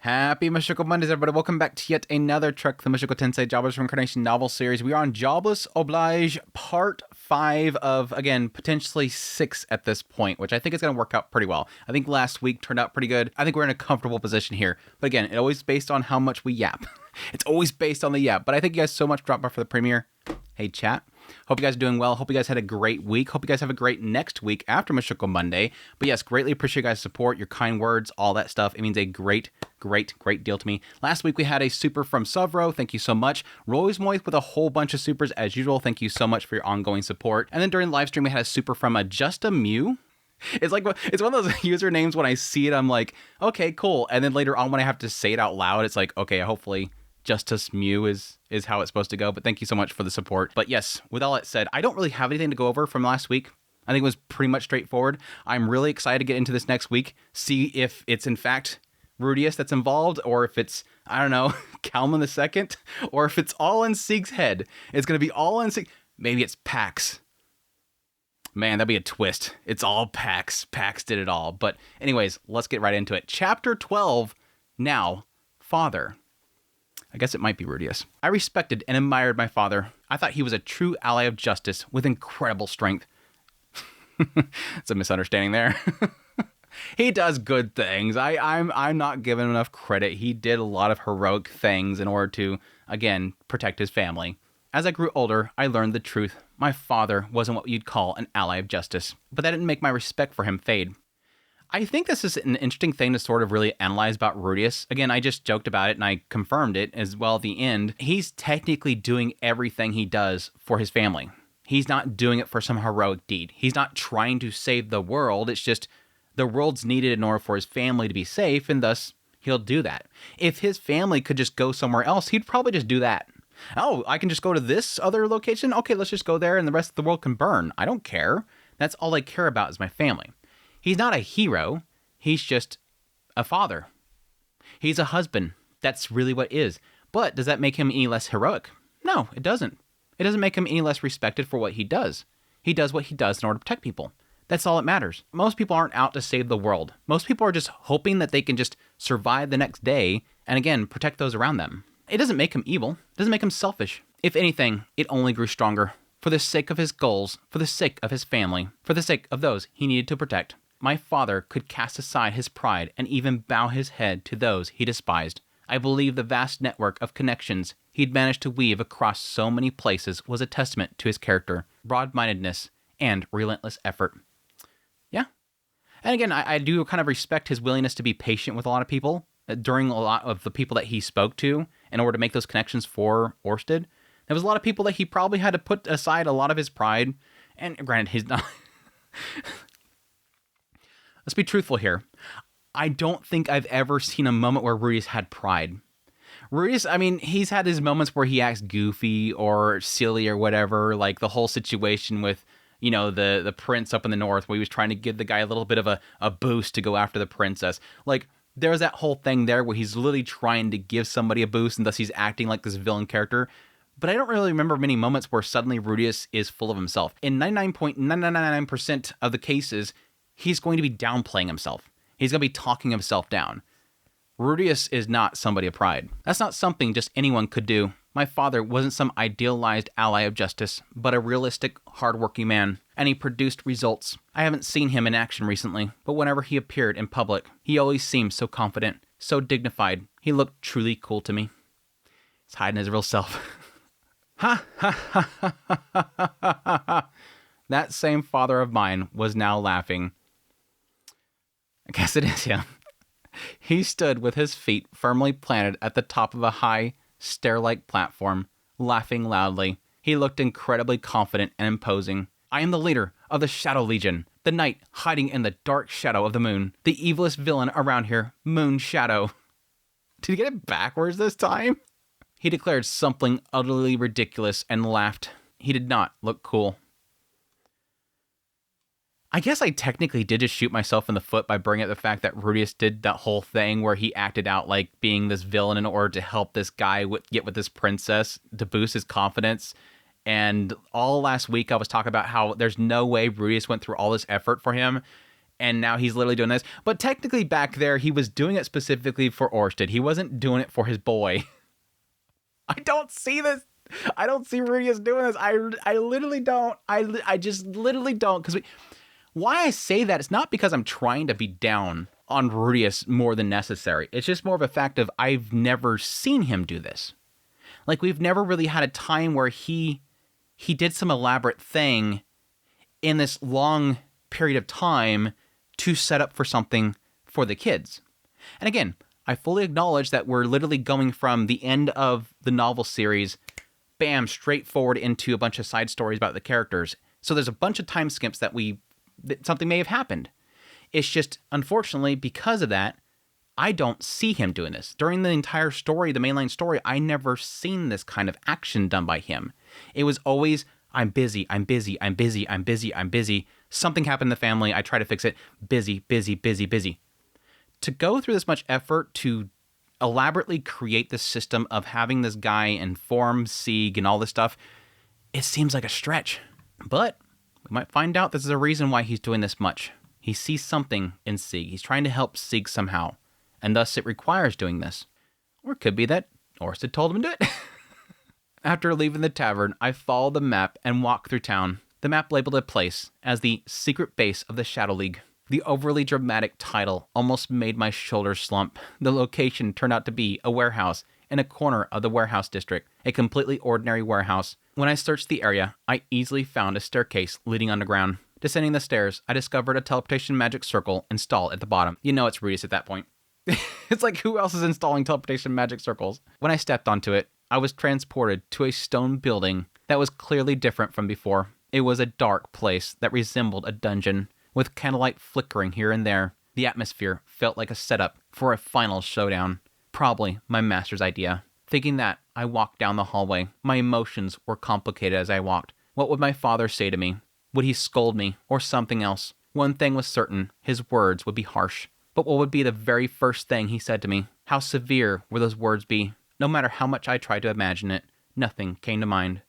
Happy Mushoku Mondays, everybody. Welcome back to yet another Trek the Mushoku Tensei Jobless Reincarnation novel series. We are on Jobless Oblige, part 5 of, again, potentially 6 at this point, which I think is going to work out pretty well. I think last week turned out pretty good. I think we're in a comfortable position here. But again, it's always based on how much we yap. It's always based on the yap. But I thank you guys so much for dropping by for the premiere. Hey, chat. Hope you guys are doing well. Hope you guys had a great week. Hope you guys have a great next week after Mushoku Monday. But yes, greatly appreciate you guys' support, your kind words, all that stuff. It means a great deal to me. Last week we had a super from Suvro. Thank you so much. Roy's Moist with a whole bunch of supers as usual. Thank you so much for your ongoing support. And then during the live stream we had a super from Just a Mew. It's like, it's one of those usernames when I see it, I'm like, okay, cool. And then later on when I have to say it out loud, it's like, okay, hopefully Justice Mew is how it's supposed to go. But thank you so much for the support. But yes, with all that said, I don't really have anything to go over from last week. I think it was pretty much straightforward. I'm really excited to get into this next week, see if it's in fact Rudius that's involved, or if it's, I don't know, Kalman II, or if it's all in Sieg's head. It's going to be all in Sieg. Maybe it's Pax. Man, that'd be a twist. It's all Pax. Pax did it all. But anyways, let's get right into it. Chapter 12, now, Father. I guess it might be Rudius. I respected and admired my father. I thought he was a true ally of justice with incredible strength. It's a misunderstanding there. He does good things. I'm not giving him enough credit. He did a lot of heroic things in order to, again, protect his family. As I grew older, I learned the truth. My father wasn't what you'd call an ally of justice, but that didn't make my respect for him fade. I think this is an interesting thing to sort of really analyze about Rudius. Again, I just joked about it and I confirmed it as well at the end. He's technically doing everything he does for his family. He's not doing it for some heroic deed. He's not trying to save the world. It's just the world's needed in order for his family to be safe, and thus he'll do that. If his family could just go somewhere else, he'd probably just do that. Oh, I can just go to this other location? Okay, let's just go there and the rest of the world can burn. I don't care. That's all I care about is my family. He's not a hero. He's just a father. He's a husband. That's really what it is. But does that make him any less heroic? No, it doesn't. It doesn't make him any less respected for what he does. He does what he does in order to protect people. That's all that matters. Most people aren't out to save the world. Most people are just hoping that they can just survive the next day and, again, protect those around them. It doesn't make him evil. It doesn't make him selfish. If anything, it only grew stronger. For the sake of his goals, for the sake of his family, for the sake of those he needed to protect, my father could cast aside his pride and even bow his head to those he despised. I believe the vast network of connections he'd managed to weave across so many places was a testament to his character, broad-mindedness, and relentless effort. Yeah. And again, I do kind of respect his willingness to be patient with a lot of people during a lot of the people that he spoke to in order to make those connections for Orsted. There was a lot of people that he probably had to put aside a lot of his pride. And granted, he's not... Let's be truthful here. I don't think I've ever seen a moment where Rudius had pride. Rudius, I mean, he's had his moments where he acts goofy or silly or whatever, like the whole situation with, you know, the prince up in the north where he was trying to give the guy a little bit of a boost to go after the princess. Like, there's that whole thing there where he's literally trying to give somebody a boost and thus he's acting like this villain character. But I don't really remember many moments where suddenly Rudius is full of himself. In 99.999% of the cases, he's going to be downplaying himself. He's going to be talking himself down. Rudius is not somebody of pride. That's not something just anyone could do. My father wasn't some idealized ally of justice, but a realistic, hardworking man, and he produced results. I haven't seen him in action recently, but whenever he appeared in public, he always seemed so confident, so dignified. He looked truly cool to me. He's hiding his real self. Ha ha ha ha ha ha ha ha. That same father of mine was now laughing. I guess it is him. He stood with his feet firmly planted at the top of a high, stair-like platform, laughing loudly. He looked incredibly confident and imposing. I am the leader of the Shadow Legion, the knight hiding in the dark shadow of the moon, the evilest villain around here, Moon Shadow. Did he get it backwards this time? He declared something utterly ridiculous and laughed. He did not look cool. I guess I technically did just shoot myself in the foot by bringing up the fact that Rudius did that whole thing where he acted out like being this villain in order to help this guy get with this princess to boost his confidence. And all last week I was talking about how there's no way Rudius went through all this effort for him And now he's literally doing this. But technically back there, he was doing it specifically for Orsted. He wasn't doing it for his boy. I don't see this. I don't see Rudius doing this. I literally don't. I just literally don't. Because why I say that, it's not because I'm trying to be down on Rudius more than necessary. It's just more of a fact of I've never seen him do this. Like, we've never really had a time where he did some elaborate thing in this long period of time to set up for something for the kids. And again, I fully acknowledge that we're literally going from the end of the novel series, bam, straight forward into a bunch of side stories about the characters. So there's a bunch of time skips that something may have happened. It's just, unfortunately, because of that, I don't see him doing this. During the entire story, the mainline story, I never seen this kind of action done by him. It was always, I'm busy, I'm busy, I'm busy, I'm busy, I'm busy. Something happened in the family, I try to fix it. Busy, busy, busy, busy. To go through this much effort to elaborately create this system of having this guy inform Sieg and all this stuff, it seems like a stretch. But we might find out this is a reason why he's doing this much. He sees something in Sieg. He's trying to help Sieg somehow, and thus it requires doing this. Or it could be that Orsted told him to do it. After leaving the tavern, I followed the map and walked through town. The map labeled a place as the secret base of the Shadow League. The overly dramatic title almost made my shoulders slump. The location turned out to be a warehouse in a corner of the warehouse district, a completely ordinary warehouse. When I searched the area, I easily found a staircase leading underground. Descending the stairs, I discovered a teleportation magic circle installed at the bottom. You know it's Rudius at that point. It's like, who else is installing teleportation magic circles? When I stepped onto it, I was transported to a stone building that was clearly different from before. It was a dark place that resembled a dungeon, with candlelight flickering here and there. The atmosphere felt like a setup for a final showdown. Probably my master's idea. Thinking that, I walked down the hallway. My emotions were complicated as I walked. What would my father say to me? Would he scold me, or something else? One thing was certain, his words would be harsh. But what would be the very first thing he said to me? How severe would those words be? No matter how much I tried to imagine it, nothing came to mind.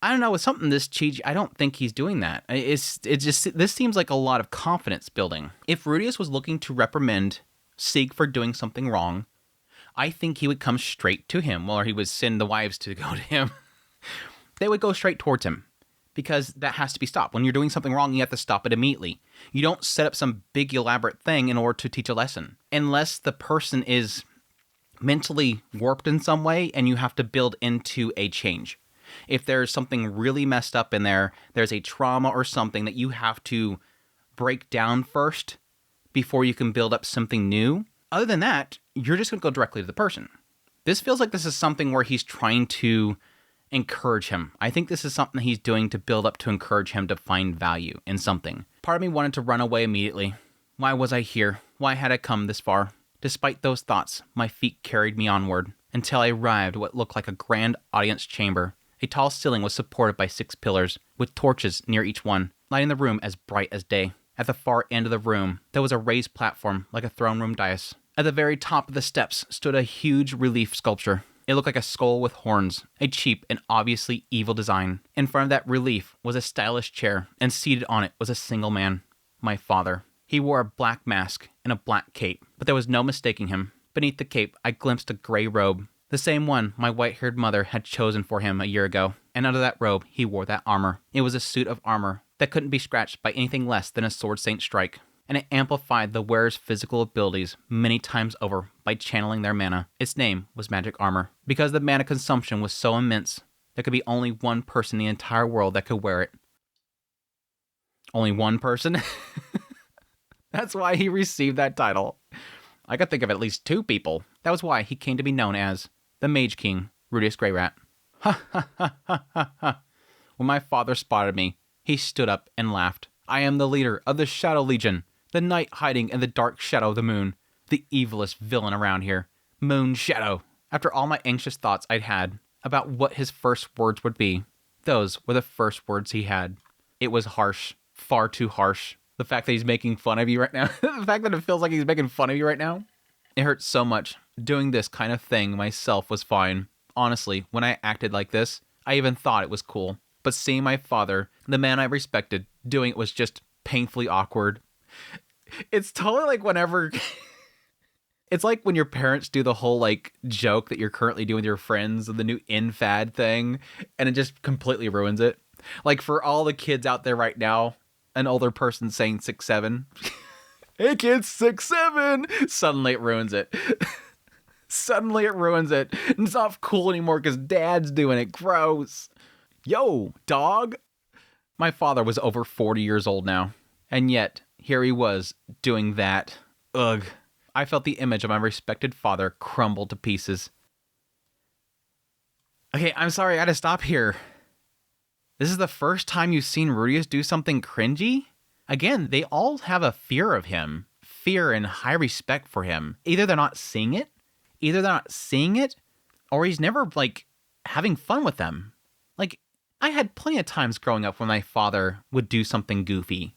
I don't know, with something this cheesy, I don't think he's doing that. This seems like a lot of confidence building. If Rudius was looking to reprimand Sieg for doing something wrong, I think he would come straight to him, or he would send the wives to go to him. They would go straight towards him, because that has to be stopped. When you're doing something wrong, you have to stop it immediately. You don't set up some big elaborate thing in order to teach a lesson, unless the person is mentally warped in some way and you have to build into a change. If there's something really messed up in there, there's a trauma or something that you have to break down first before you can build up something new. Other than that, you're just going to go directly to the person. This feels like this is something where he's trying to encourage him. I think this is something he's doing to build up to encourage him to find value in something. Part of me wanted to run away immediately. Why was I here? Why had I come this far? Despite those thoughts, my feet carried me onward until I arrived at what looked like a grand audience chamber. A tall ceiling was supported by 6 pillars, with torches near each one, lighting the room as bright as day. At the far end of the room, there was a raised platform like a throne room dais. At the very top of the steps stood a huge relief sculpture. It looked like a skull with horns, a cheap and obviously evil design. In front of that relief was a stylish chair, and seated on it was a single man, my father. He wore a black mask and a black cape, but there was no mistaking him. Beneath the cape, I glimpsed a gray robe, the same one my white-haired mother had chosen for him a year ago, and under that robe he wore that armor. It was a suit of armor that couldn't be scratched by anything less than a Sword Saint strike, and it amplified the wearer's physical abilities many times over by channeling their mana. Its name was Magic Armor. Because the mana consumption was so immense, there could be only one person in the entire world that could wear it. Only one person? That's why he received that title. I could think of at least 2 people. That was why he came to be known as the Mage King, Rudius Greyrat. Ha ha ha ha ha ha. When my father spotted me, he stood up and laughed. I am the leader of the Shadow Legion, the knight hiding in the dark shadow of the moon, the evilest villain around here, Moon Shadow. After all my anxious thoughts I'd had about what his first words would be, those were the first words he had. It was harsh, far too harsh. The fact that he's making fun of you right now, the fact that it feels like he's making fun of you right now, it hurts so much. Doing this kind of thing myself was fine. Honestly, when I acted like this, I even thought it was cool. But seeing my father, the man I respected, doing it was just painfully awkward. It's totally like whenever... It's like when your parents do the whole like joke that you're currently doing with your friends, the new in fad thing, and it just completely ruins it. Like for all the kids out there right now, an older person saying 6'7", hey kids, 6'7", suddenly it ruins it. Suddenly it ruins it. And it's not cool anymore because dad's doing it. Gross. Yo, dog. My father was over 40 years old now, and yet here he was doing that. Ugh. I felt the image of my respected father crumble to pieces. Okay, I'm sorry, I gotta stop here. This is the first time you've seen Rudius do something cringy? Again, they all have a fear of him. Fear and high respect for him. Either they're not seeing it, or he's never, like, having fun with them. Like, I had plenty of times growing up when my father would do something goofy.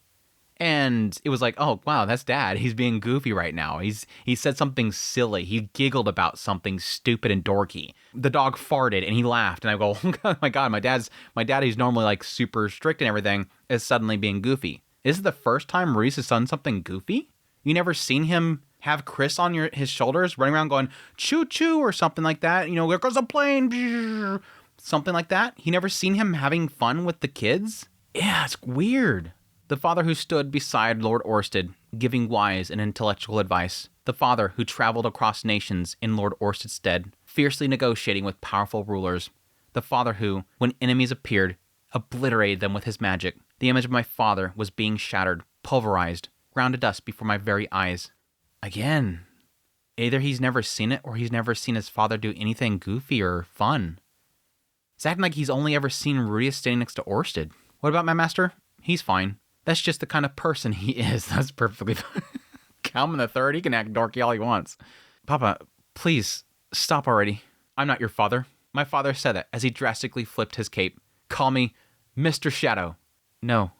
And it was like, oh, wow, that's dad. He's being goofy right now. He said something silly. He giggled about something stupid and dorky. The dog farted and he laughed. And I go, oh my God, my dad, who's normally like super strict and everything, is suddenly being goofy. This is the first time Reese has done something goofy? You never seen him have Chris on his shoulders running around going, choo choo or something like that? You know, there goes a plane. Something like that. You never seen him having fun with the kids? Yeah, it's weird. The father who stood beside Lord Orsted, giving wise and intellectual advice. The father who traveled across nations in Lord Orsted's stead, fiercely negotiating with powerful rulers. The father who, when enemies appeared, obliterated them with his magic. The image of my father was being shattered, pulverized, ground to dust before my very eyes. Again, either he's never seen it or he's never seen his father do anything goofy or fun. It's acting like he's only ever seen Rudius standing next to Orsted. What about my master? He's fine. That's just the kind of person he is. That's perfectly fine. Calvin the Third, he can act dorky all he wants. Papa, please, stop already. I'm not your father. My father said that as he drastically flipped his cape. Call me Mr. Shadow. No.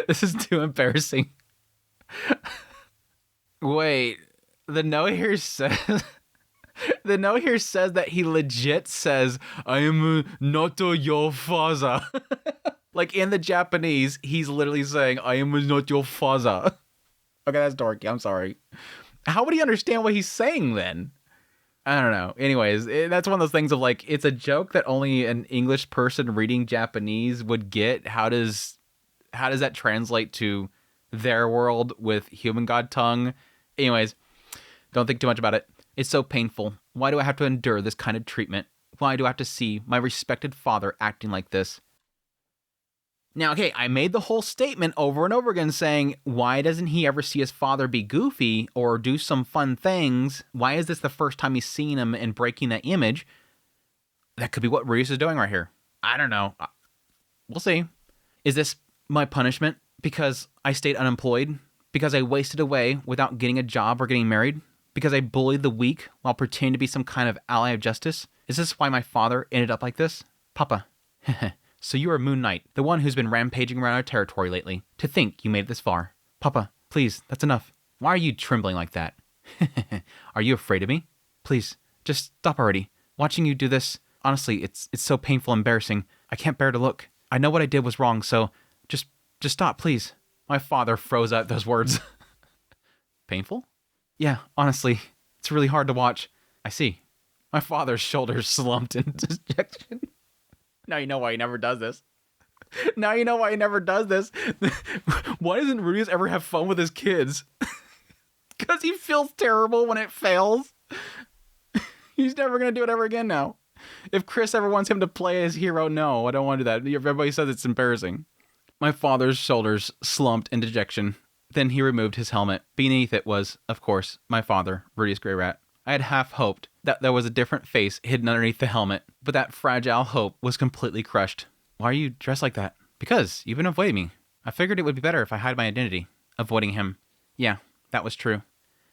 This is too embarrassing. Wait, the note here says... The note here says that he legit says, I am not your father. Like in the Japanese, he's literally saying, I am not your father. Okay, that's dorky. I'm sorry. How would he understand what he's saying then? I don't know. Anyways, that's one of those things of like, it's a joke that only an English person reading Japanese would get. How does that translate to their world with human god tongue? Anyways, don't think too much about it. It's so painful. Why do I have to endure this kind of treatment? Why do I have to see my respected father acting like this? Now, okay, I made the whole statement over and over again saying, why doesn't he ever see his father be goofy or do some fun things? Why is this the first time he's seen him and breaking that image? That could be what Reese is doing right here. I don't know. We'll see. Is this my punishment because I stayed unemployed? Because I wasted away without getting a job or getting married? Because I bullied the weak while pretending to be some kind of ally of justice? Is this why my father ended up like this? Papa. So you are Moon Knight, the one who's been rampaging around our territory lately. To think you made it this far. Papa, please, that's enough. Why are you trembling like that? Are you afraid of me? Please, just stop already. Watching you do this, honestly, it's so painful and embarrassing. I can't bear to look. I know what I did was wrong, so just stop, please. My father froze at those words. Painful? Yeah, honestly, it's really hard to watch. I see. My father's shoulders slumped in dejection. Now you know why he never does this. Now you know why he never does this. Why doesn't Rudius ever have fun with his kids? Because he feels terrible when it fails. He's never going to do it ever again now. If Chris ever wants him to play his hero, no, I don't want to do that. Everybody says it's embarrassing. My father's shoulders slumped in dejection. Then he removed his helmet. Beneath it was, of course, my father, Rudius Grey Rat. I had half hoped that there was a different face hidden underneath the helmet, but that fragile hope was completely crushed. Why are you dressed like that? Because you've been avoiding me. I figured it would be better if I hide my identity. Avoiding him. Yeah, that was true.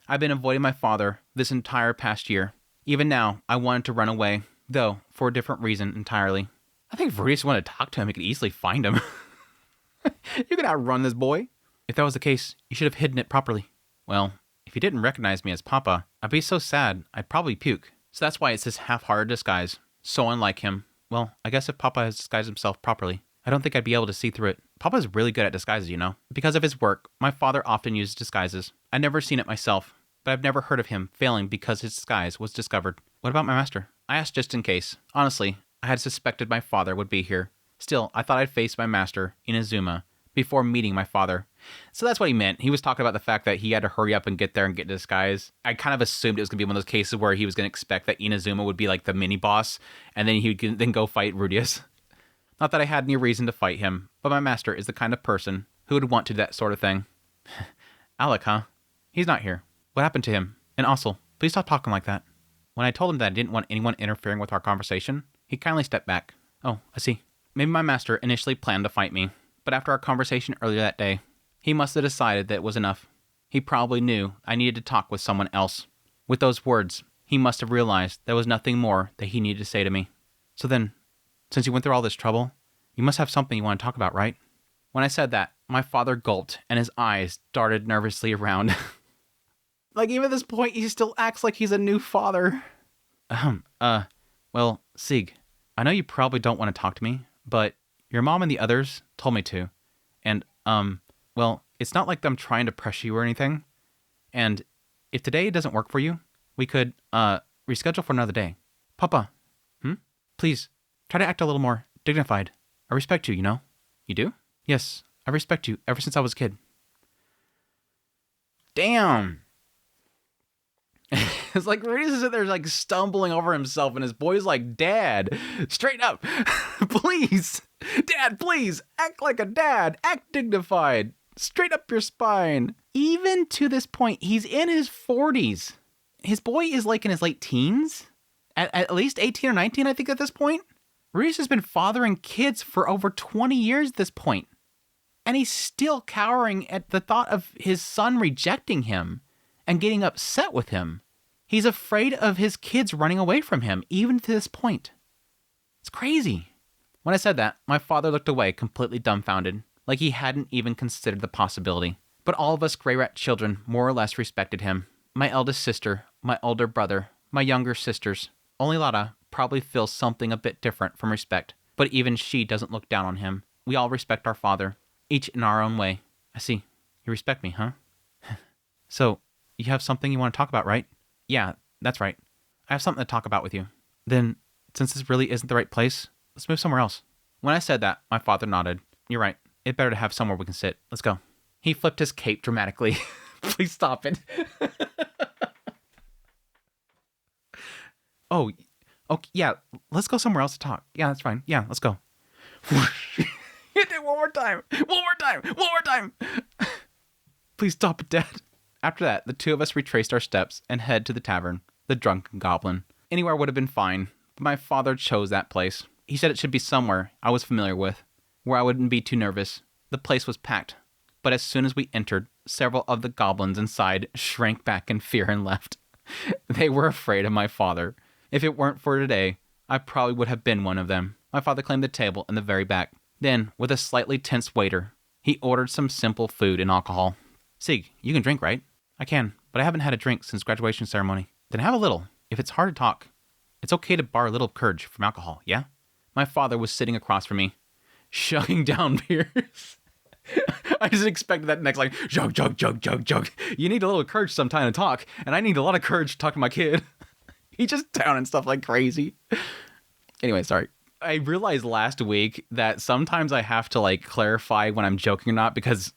I've been avoiding my father this entire past year. Even now, I wanted to run away, though for a different reason entirely. I think if Rudius wanted to talk to him, he could easily find him. You could outrun this boy. If that was the case, you should have hidden it properly. Well, if he didn't recognize me as Papa, I'd be so sad, I'd probably puke. So that's why it's this half-hearted disguise. So unlike him. Well, I guess if Papa has disguised himself properly, I don't think I'd be able to see through it. Papa's really good at disguises, you know? Because of his work, my father often uses disguises. I've never seen it myself, but I've never heard of him failing because his disguise was discovered. What about my master? I asked just in case. Honestly, I had suspected my father would be here. Still, I thought I'd face my master, Inazuma, before meeting my father. So that's what he meant. He was talking about the fact that he had to hurry up and get there and get in disguise. I kind of assumed it was going to be one of those cases where he was going to expect that Inazuma would be like the mini-boss, and then he would then go fight Rudius. Not that I had any reason to fight him, but my master is the kind of person who would want to do that sort of thing. Alec, huh? He's not here. What happened to him? And also, please stop talking like that. When I told him that I didn't want anyone interfering with our conversation, he kindly stepped back. Oh, I see. Maybe my master initially planned to fight me, but after our conversation earlier that day, he must have decided that it was enough. He probably knew I needed to talk with someone else. With those words, he must have realized there was nothing more that he needed to say to me. So then, since you went through all this trouble, you must have something you want to talk about, right? When I said that, my father gulped and his eyes darted nervously around. Like, even at this point, he still acts like he's a new father. Well, Sig, I know you probably don't want to talk to me, but your mom and the others told me to. And, well, it's not like I'm trying to pressure you or anything. And if today doesn't work for you, we could, reschedule for another day. Papa, please, try to act a little more dignified. I respect you, you know? You do? Yes, I respect you ever since I was a kid. Damn! It's like Rudy's is there like stumbling over himself and his boy's like, Dad, straighten up. Please. Dad, please. Act like a dad. Act dignified. Straighten up your spine. Even to this point, he's in his 40s. His boy is like in his late teens. At least 18 or 19, I think, at this point. Rudy's has been fathering kids for over 20 years at this point. And he's still cowering at the thought of his son rejecting him and getting upset with him. He's afraid of his kids running away from him, even to this point. It's crazy. When I said that, my father looked away, completely dumbfounded, like he hadn't even considered the possibility. But all of us Grey Rat children more or less respected him. My eldest sister, my older brother, my younger sisters. Only Lara probably feels something a bit different from respect, but even she doesn't look down on him. We all respect our father, each in our own way. I see. You respect me, huh? So, you have something you want to talk about, right? Yeah, that's right. I have something to talk about with you. Then, since this really isn't the right place, let's move somewhere else. When I said that, my father nodded. You're right. It's better to have somewhere we can sit. Let's go. He flipped his cape dramatically. Please stop it. Oh, okay, yeah, let's go somewhere else to talk. Yeah, that's fine. Yeah, let's go. Hit it one more time. One more time. One more time. Please stop it, Dad. After that, the two of us retraced our steps and head to the tavern, the Drunken Goblin. Anywhere would have been fine, but my father chose that place. He said it should be somewhere I was familiar with, where I wouldn't be too nervous. The place was packed, but as soon as we entered, several of the goblins inside shrank back in fear and left. They were afraid of my father. If it weren't for today, I probably would have been one of them. My father claimed the table in the very back. Then, with a slightly tense waiter, he ordered some simple food and alcohol. Sig, you can drink, right? I can, but I haven't had a drink since graduation ceremony. Then have a little. If it's hard to talk, it's okay to borrow a little courage from alcohol, yeah? My father was sitting across from me, chugging down beers. I just expected that next, like, chug, chug, chug, chug, chug. You need a little courage sometime to talk, and I need a lot of courage to talk to my kid. He just downing stuff like crazy. Anyway, sorry. I realized last week that sometimes I have to like clarify when I'm joking or not, because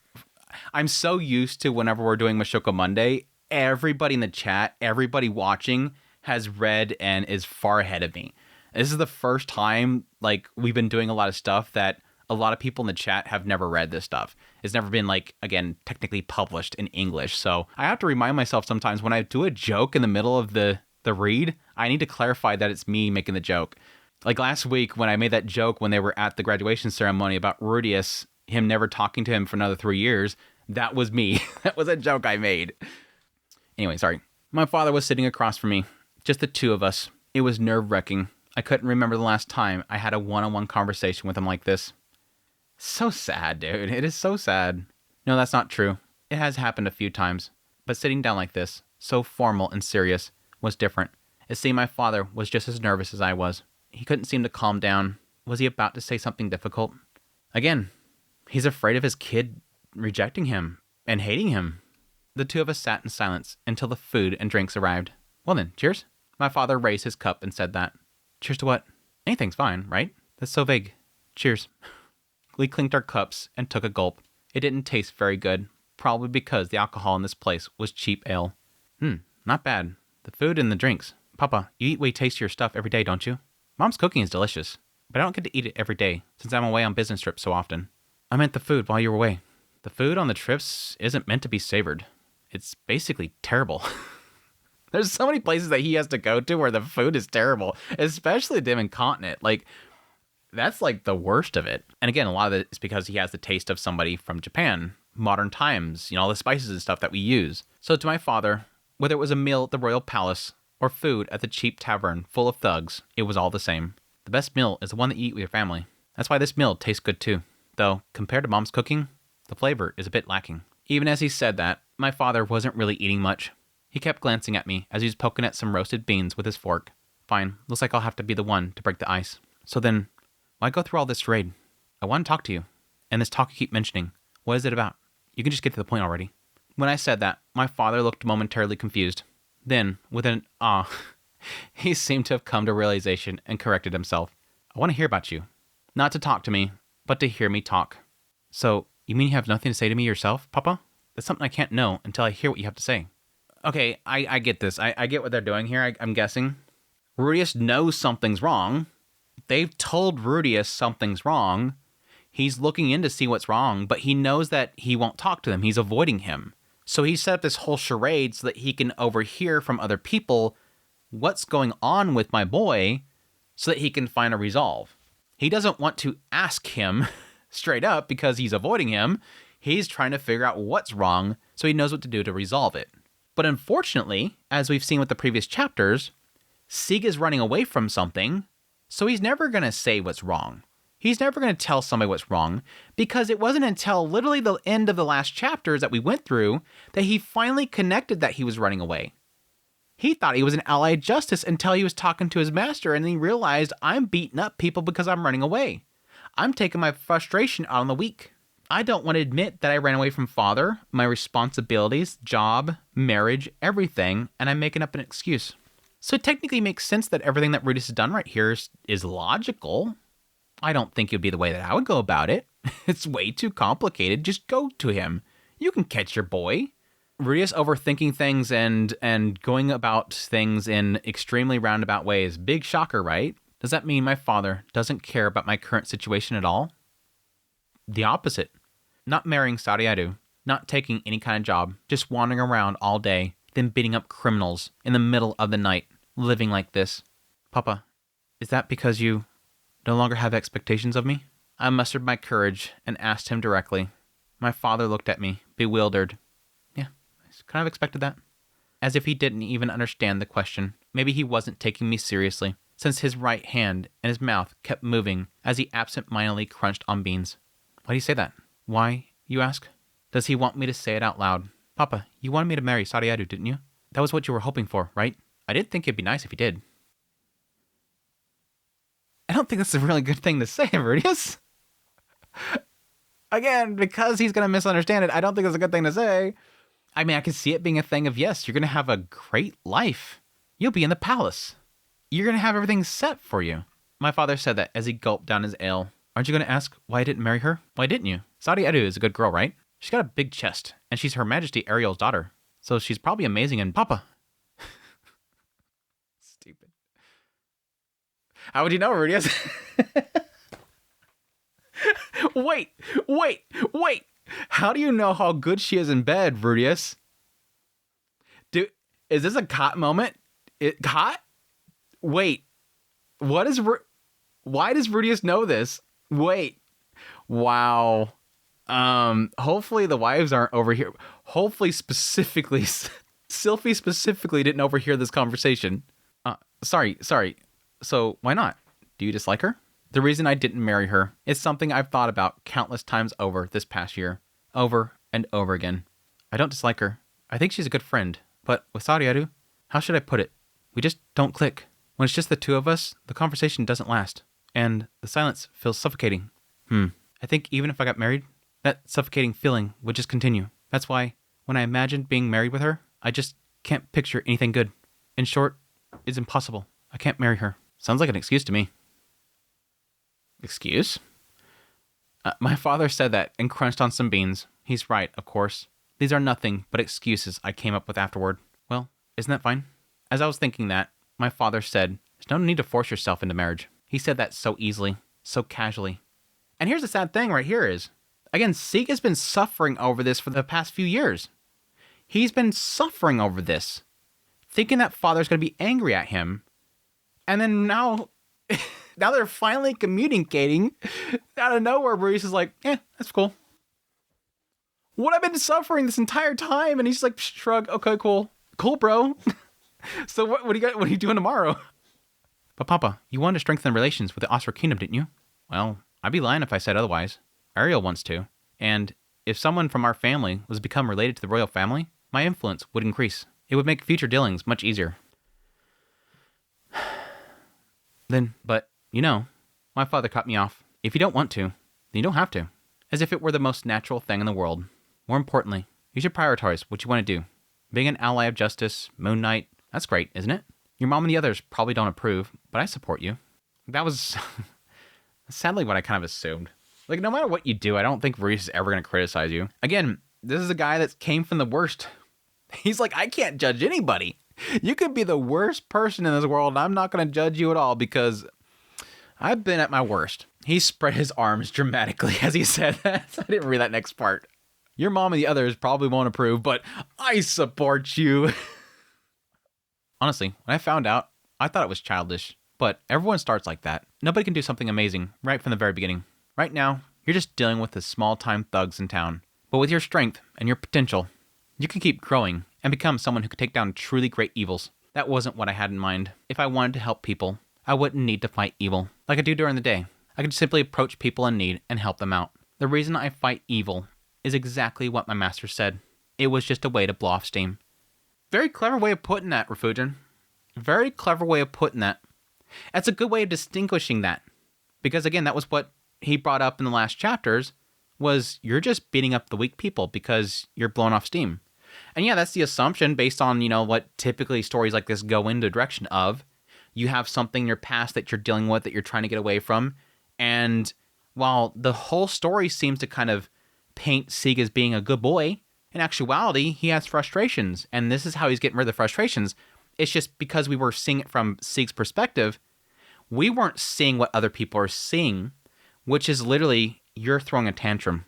I'm so used to whenever we're doing Mushoku Monday, everybody in the chat, everybody watching has read and is far ahead of me. This is the first time like we've been doing a lot of stuff that a lot of people in the chat have never read this stuff. It's never been like, again, technically published in English. So I have to remind myself sometimes when I do a joke in the middle of the read, I need to clarify that it's me making the joke. Like last week when I made that joke when they were at the graduation ceremony about Rudius, him never talking to him for another 3 years, that was me. That was a joke I made. Anyway, sorry. My father was sitting across from me, just the two of us. It was nerve-wracking. I couldn't remember the last time I had a one-on-one conversation with him like this. So sad, dude. It is so sad. No, that's not true. It has happened a few times. But sitting down like this, so formal and serious, was different. It seemed my father was just as nervous as I was. He couldn't seem to calm down. Was he about to say something difficult? Again, He's afraid of his kid rejecting him and hating him. The two of us sat in silence until the food and drinks arrived. Well then, cheers. My father raised his cup and said that. Cheers to what? Anything's fine, right? That's so vague. Cheers. We clinked our cups and took a gulp. It didn't taste very good, probably because the alcohol in this place was cheap ale. Not bad. The food and the drinks. Papa, you eat way tastier stuff every day, don't you? Mom's cooking is delicious, but I don't get to eat it every day since I'm away on business trips so often. I meant the food while you were away. The food on the trips isn't meant to be savored. It's basically terrible. There's so many places that he has to go to where the food is terrible, especially the dim continent. Like, that's like the worst of it. And again, a lot of it is because he has the taste of somebody from Japan, modern times, all the spices and stuff that we use. So to my father, whether it was a meal at the royal palace or food at the cheap tavern full of thugs, it was all the same. The best meal is the one that you eat with your family. That's why this meal tastes good too. Though, compared to Mom's cooking, the flavor is a bit lacking. Even as he said that, my father wasn't really eating much. He kept glancing at me as he was poking at some roasted beans with his fork. Fine, looks like I'll have to be the one to break the ice. So then, why go through all this charade? I want to talk to you. And this talk you keep mentioning, what is it about? You can just get to the point already. When I said that, my father looked momentarily confused. Then, with an he seemed to have come to realization and corrected himself. I want to hear about you. Not to talk to me, but to hear me talk. So, you mean you have nothing to say to me yourself, Papa? That's something I can't know until I hear what you have to say. Okay, I get this. I get what they're doing here, I'm guessing. Rudius knows something's wrong. They've told Rudius something's wrong. He's looking in to see what's wrong, but he knows that he won't talk to them. He's avoiding him. So he set up this whole charade so that he can overhear from other people what's going on with my boy so that he can find a resolve. He doesn't want to ask him straight up because he's avoiding him. He's trying to figure out what's wrong so he knows what to do to resolve it. But unfortunately, as we've seen with the previous chapters, Sieg is running away from something, so he's never going to say what's wrong. He's never going to tell somebody what's wrong, because it wasn't until literally the end of the last chapters that we went through that he finally connected that he was running away. He thought he was an ally of justice until he was talking to his master, and then he realized, I'm beating up people because I'm running away. I'm taking my frustration out on the weak. I don't want to admit that I ran away from father, my responsibilities, job, marriage, everything, and I'm making up an excuse. So it technically makes sense that everything that Rudius has done right here is logical. I don't think it would be the way that I would go about it. It's way too complicated. Just go to him. You can catch your boy. Rudius overthinking things and going about things in extremely roundabout ways. Big shocker, right? Does that mean my father doesn't care about my current situation at all? The opposite. Not marrying Sariaru, not taking any kind of job, just wandering around all day, then beating up criminals in the middle of the night, living like this. Papa, is that because you no longer have expectations of me? I mustered my courage and asked him directly. My father looked at me, bewildered. Yeah, I kind of expected that. As if he didn't even understand the question. Maybe he wasn't taking me seriously, since his right hand and his mouth kept moving as he absent-mindedly crunched on beans. Why do you say that? Why, you ask? Does he want me to say it out loud? Papa, you wanted me to marry Sariaru, didn't you? That was what you were hoping for, right? I did think it'd be nice if you did. I don't think that's a really good thing to say, Rudius. Again, because he's going to misunderstand it, I don't think it's a good thing to say. I mean, I can see it being a thing of, yes, you're going to have a great life. You'll be in the palace. You're going to have everything set for you. My father said that as he gulped down his ale. Aren't you going to ask why I didn't marry her? Why didn't you? Sariaru is a good girl, right? She's got a big chest, and she's Her Majesty Ariel's daughter. So she's probably amazing and Papa. Stupid. How would you know, Rudius? Wait. How do you know how good she is in bed, Rudius? Is this a cot moment? Cot? Wait. Why does Rudius know this? Wait. Wow. Hopefully the wives aren't over here. Hopefully specifically, Sylphie specifically didn't overhear this conversation. Sorry. So why not? Do you dislike her? The reason I didn't marry her is something I've thought about countless times over this past year. Over and over again. I don't dislike her. I think she's a good friend. But with Sariaru, how should I put it? We just don't click. When it's just the two of us, the conversation doesn't last. And the silence feels suffocating. I think even if I got married, That suffocating feeling would just continue. That's why, when I imagined being married with her, I just can't picture anything good. In short, it's impossible. I can't marry her. Sounds like an excuse to me. Excuse? My father said that and crunched on some beans. He's right, of course. These are nothing but excuses I came up with afterward. Well, isn't that fine? As I was thinking that, my father said, there's no need to force yourself into marriage. He said that so easily, so casually. And here's the sad thing right here is, again, Sieg has been suffering over this for the past few years. He's been suffering over this, thinking that father's going to be angry at him. And then now they're finally communicating out of nowhere where he's just like, that's cool. What I've been suffering this entire time. And he's like, shrug. Okay, cool. Cool, bro. So what are you doing tomorrow? But Papa, you wanted to strengthen relations with the Austria Kingdom, didn't you? Well, I'd be lying if I said otherwise. Ariel wants to. And if someone from our family was to become related to the royal family, my influence would increase. It would make future dealings much easier. But, my father cut me off. If you don't want to, then you don't have to. As if it were the most natural thing in the world. More importantly, you should prioritize what you want to do. Being an ally of justice, Moon Knight, that's great, isn't it? Your mom and the others probably don't approve, but I support you. That was sadly what I kind of assumed. Like, no matter what you do, I don't think Reese is ever going to criticize you. Again, this is a guy that came from the worst. He's like, I can't judge anybody. You could be the worst person in this world, and I'm not going to judge you at all because I've been at my worst. He spread his arms dramatically as he said that. I didn't read that next part. Your mom and the others probably won't approve, but I support you. Honestly, when I found out, I thought it was childish. But everyone starts like that. Nobody can do something amazing right from the very beginning. Right now, you're just dealing with the small-time thugs in town. But with your strength and your potential, you can keep growing and become someone who could take down truly great evils. That wasn't what I had in mind. If I wanted to help people, I wouldn't need to fight evil like I do during the day. I could simply approach people in need and help them out. The reason I fight evil is exactly what my master said. It was just a way to blow off steam. Very clever way of putting that, Refugin. Very clever way of putting that. That's a good way of distinguishing that. Because again, that was what he brought up in the last chapters, was you're just beating up the weak people because you're blowing off steam. And yeah, that's the assumption based on, what typically stories like this go in the direction of. You have something in your past that you're dealing with that you're trying to get away from. And while the whole story seems to kind of paint Sieg as being a good boy, in actuality, he has frustrations. And this is how he's getting rid of the frustrations. It's just because we were seeing it from Sieg's perspective, we weren't seeing what other people are seeing, which is literally, you're throwing a tantrum.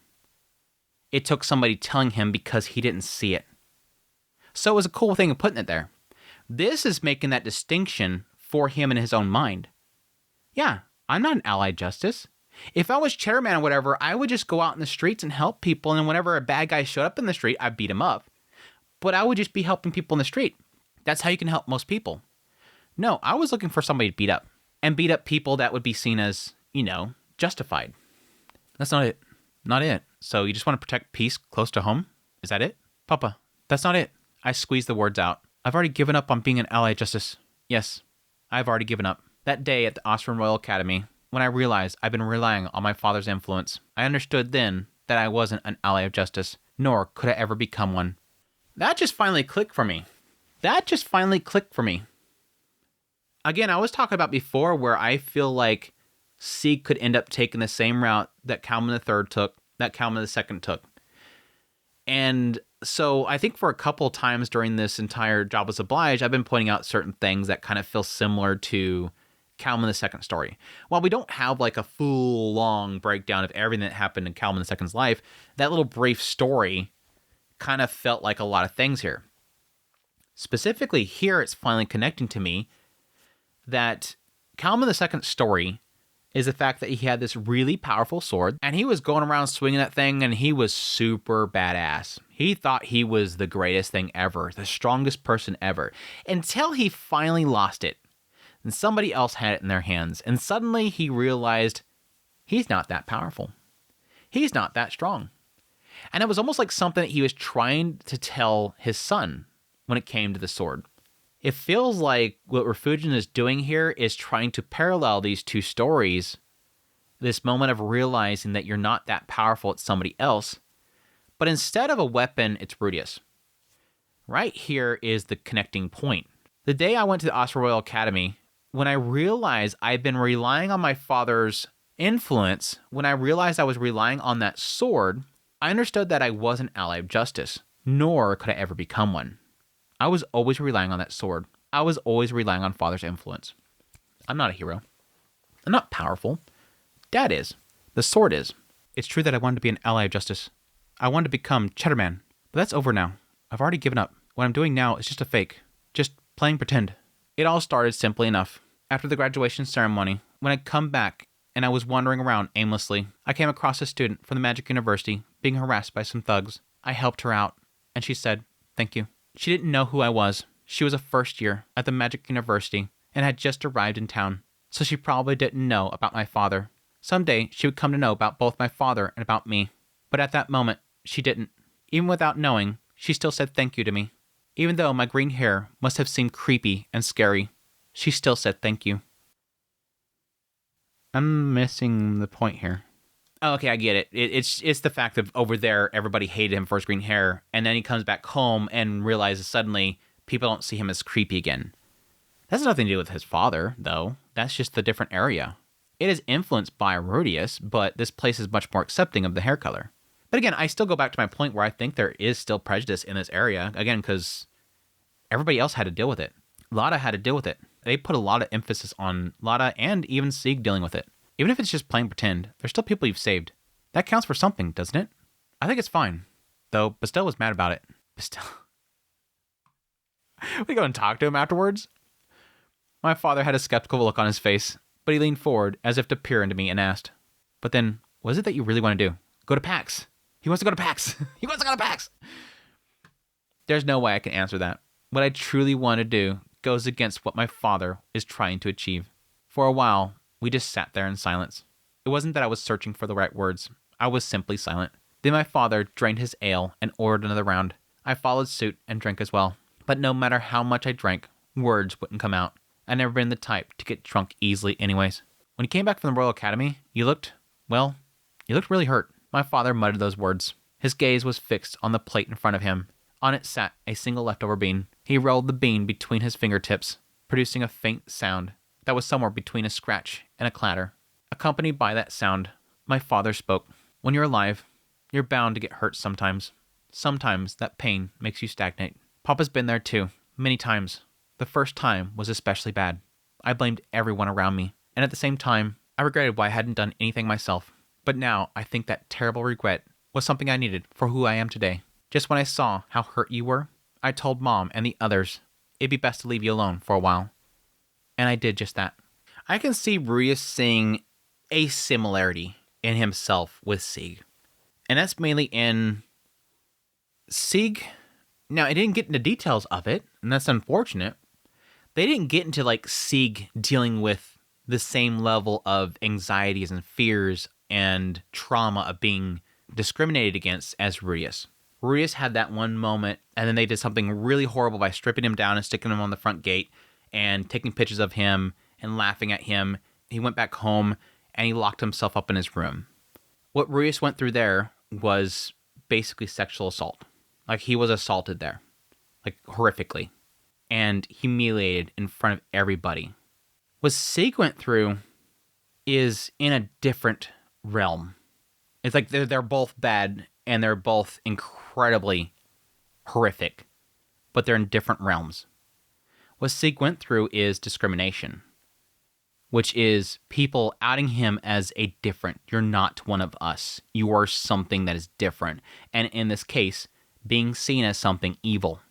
It took somebody telling him because he didn't see it. So it was a cool thing of putting it there. This is making that distinction for him in his own mind. Yeah, I'm not an allied justice. If I was chairman or whatever, I would just go out in the streets and help people, and whenever a bad guy showed up in the street, I'd beat him up. But I would just be helping people in the street. That's how you can help most people. No, I was looking for somebody to beat up. And beat up people that would be seen as, justified. That's not it. Not it. So you just want to protect peace close to home? Is that it? Papa, that's not it. I squeezed the words out. I've already given up on being an ally of justice. Yes, I've already given up. That day at the Austrian Royal Academy, when I realized I've been relying on my father's influence, I understood then that I wasn't an ally of justice, nor could I ever become one. That just finally clicked for me. Again, I was talking about before where I feel like Sieg could end up taking the same route that Kalman III took, that Kalman II took. And so I think for a couple times during this entire Jobless Oblige, I've been pointing out certain things that kind of feel similar to Kalman II's story. While we don't have like a full long breakdown of everything that happened in Kalman II's life, that little brief story kind of felt like a lot of things here. Specifically here, it's finally connecting to me that Kalman II's story is the fact that he had this really powerful sword, and he was going around swinging that thing, and he was super badass. He thought he was the greatest thing ever, the strongest person ever, until he finally lost it, and somebody else had it in their hands, and suddenly he realized he's not that powerful. He's not that strong. And it was almost like something that he was trying to tell his son when it came to the sword. It feels like what Refugin is doing here is trying to parallel these two stories This moment of realizing that you're not that powerful, it's somebody else. But instead of a weapon, it's Rudius. Right here is the connecting point. The day I went to the Oscar Royal Academy, when I realized I'd been relying on my father's influence, when I realized I was relying on that sword, I understood that I wasn't an ally of justice, nor could I ever become one. I was always relying on that sword. I was always relying on father's influence. I'm not a hero. I'm not powerful. Dad is. The sword is. It's true that I wanted to be an ally of justice. I wanted to become Cheddarman, but that's over now. I've already given up. What I'm doing now is just a fake. Just playing pretend. It all started simply enough. After the graduation ceremony, when I'd come back and I was wandering around aimlessly, I came across a student from the Magic University being harassed by some thugs. I helped her out, and she said, "Thank you." She didn't know who I was. She was a first year at the Magic University and had just arrived in town, so she probably didn't know about my father. Someday, she would come to know about both my father and about me. But at that moment, she didn't. Even without knowing, she still said thank you to me. Even though my green hair must have seemed creepy and scary, she still said thank you. I'm missing the point here. Oh, okay, I get it. It's the fact of over there, everybody hated him for his green hair, and then he comes back home and realizes suddenly people don't see him as creepy again. That has nothing to do with his father, though. That's just the different area. It is influenced by Rudius, but this place is much more accepting of the hair color. But again, I still go back to my point where I think there is still prejudice in this area, again, because everybody else had to deal with it. Lada had to deal with it. They put a lot of emphasis on Lada and even Sieg dealing with it. Even if it's just playing pretend, there's still people you've saved. That counts for something, doesn't it? I think it's fine. Though, Bastel was mad about it. Bastel. We go and talk to him afterwards? My father had a skeptical look on his face, but he leaned forward as if to peer into me and asked, "But then, what is it that you really want to do? Go to PAX." He wants to go to PAX. He wants to go to PAX. There's no way I can answer that. What I truly want to do goes against what my father is trying to achieve. For a while, we just sat there in silence. It wasn't that I was searching for the right words. I was simply silent. Then my father drained his ale and ordered another round. I followed suit and drank as well. But no matter how much I drank, words wouldn't come out. I'd never been the type to get drunk easily anyways. When he came back from the Royal Academy, you looked really hurt. My father muttered those words. His gaze was fixed on the plate in front of him. On it sat a single leftover bean. He rolled the bean between his fingertips, producing a faint sound that was somewhere between a scratch and a clatter. Accompanied by that sound, my father spoke. "When you're alive, you're bound to get hurt sometimes. Sometimes that pain makes you stagnate. Papa's been there too, many times. The first time was especially bad. I blamed everyone around me, and at the same time, I regretted why I hadn't done anything myself. But now I think that terrible regret was something I needed for who I am today. Just when I saw how hurt you were, I told Mom and the others it'd be best to leave you alone for a while. And I did just that." I can see Rudius seeing a similarity in himself with Sieg. And that's mainly in Sieg. Now, it didn't get into details of it, and that's unfortunate. They didn't get into like Sieg dealing with the same level of anxieties and fears and trauma of being discriminated against as Rudius. Rudius had that one moment, and then they did something really horrible by stripping him down and sticking him on the front gate and taking pictures of him and laughing at him. He went back home, and he locked himself up in his room. What Rudius went through there was basically sexual assault. Like, he was assaulted there, like, horrifically, and humiliated in front of everybody. What Sieg went through is in a different realm. It's like they're both bad, and they're both incredibly horrific, but they're in different realms. What Sieg went through is discrimination, which is people outing him as a different. You're not one of us. You are something that is different. And in this case, being seen as something evil,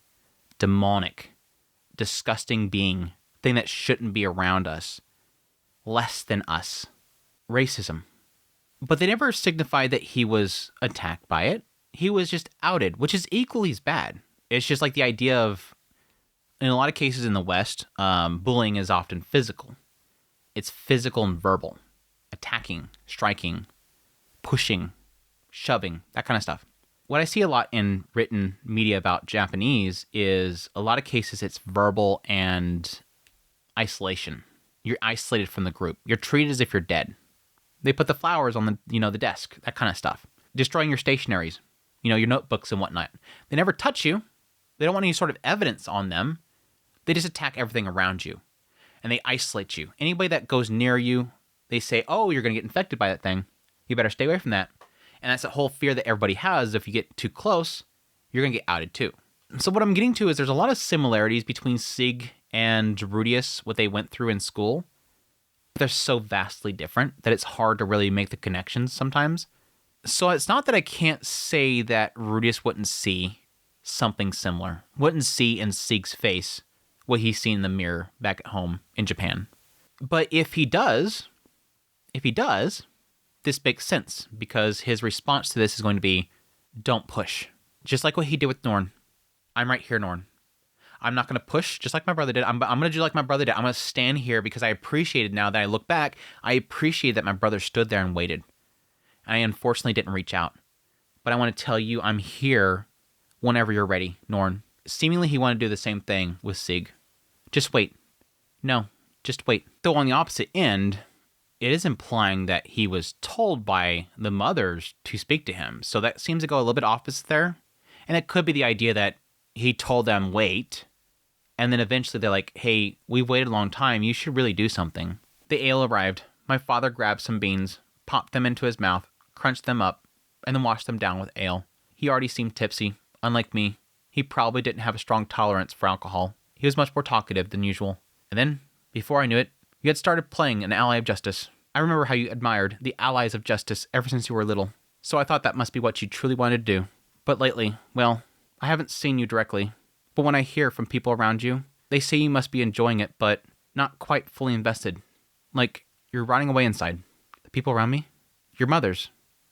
demonic, disgusting being, thing that shouldn't be around us, less than us. Racism. But they never signified that he was attacked by it. He was just outed, which is equally as bad. It's just like the idea of, in a lot of cases in the West, bullying is often physical. It's physical and verbal. Attacking, striking, pushing, shoving, that kind of stuff. What I see a lot in written media about Japanese is a lot of cases it's verbal and isolation. You're isolated from the group. You're treated as if you're dead. They put the flowers on the desk, that kind of stuff. Destroying your stationaries, your notebooks and whatnot. They never touch you. They don't want any sort of evidence on them. They just attack everything around you. And they isolate you. Anybody that goes near you, they say, oh, you're going to get infected by that thing. You better stay away from that. And that's that whole fear that everybody has. If you get too close, you're going to get outed too. So what I'm getting to is there's a lot of similarities between Sig and Rudius, what they went through in school. They're so vastly different that it's hard to really make the connections sometimes. So it's not that I can't say that Rudius wouldn't see something similar. Wouldn't see in Sig's face what he's seen in the mirror back at home in Japan. But if he does, this makes sense because his response to this is going to be, don't push. Just like what he did with Norn. I'm right here, Norn. I'm not going to push just like my brother did. I'm going to do like my brother did. I'm going to stand here because I appreciated, now that I look back, I appreciate that my brother stood there and waited. I unfortunately didn't reach out. But I want to tell you I'm here whenever you're ready, Norn. Seemingly he wanted to do the same thing with Sig. Just wait. No, just wait. Though on the opposite end, it is implying that he was told by the mothers to speak to him. So that seems to go a little bit opposite there. And it could be the idea that he told them wait. And then eventually they're like, hey, we've waited a long time. You should really do something. The ale arrived. My father grabbed some beans, popped them into his mouth, crunched them up, and then washed them down with ale. He already seemed tipsy. Unlike me, he probably didn't have a strong tolerance for alcohol. He was much more talkative than usual. And then, before I knew it, you had started playing an ally of justice. I remember how you admired the allies of justice ever since you were little. So I thought that must be what you truly wanted to do. But lately, well, I haven't seen you directly. But when I hear from people around you, they say you must be enjoying it, but not quite fully invested. Like, you're rotting away inside. The people around me? Your mothers.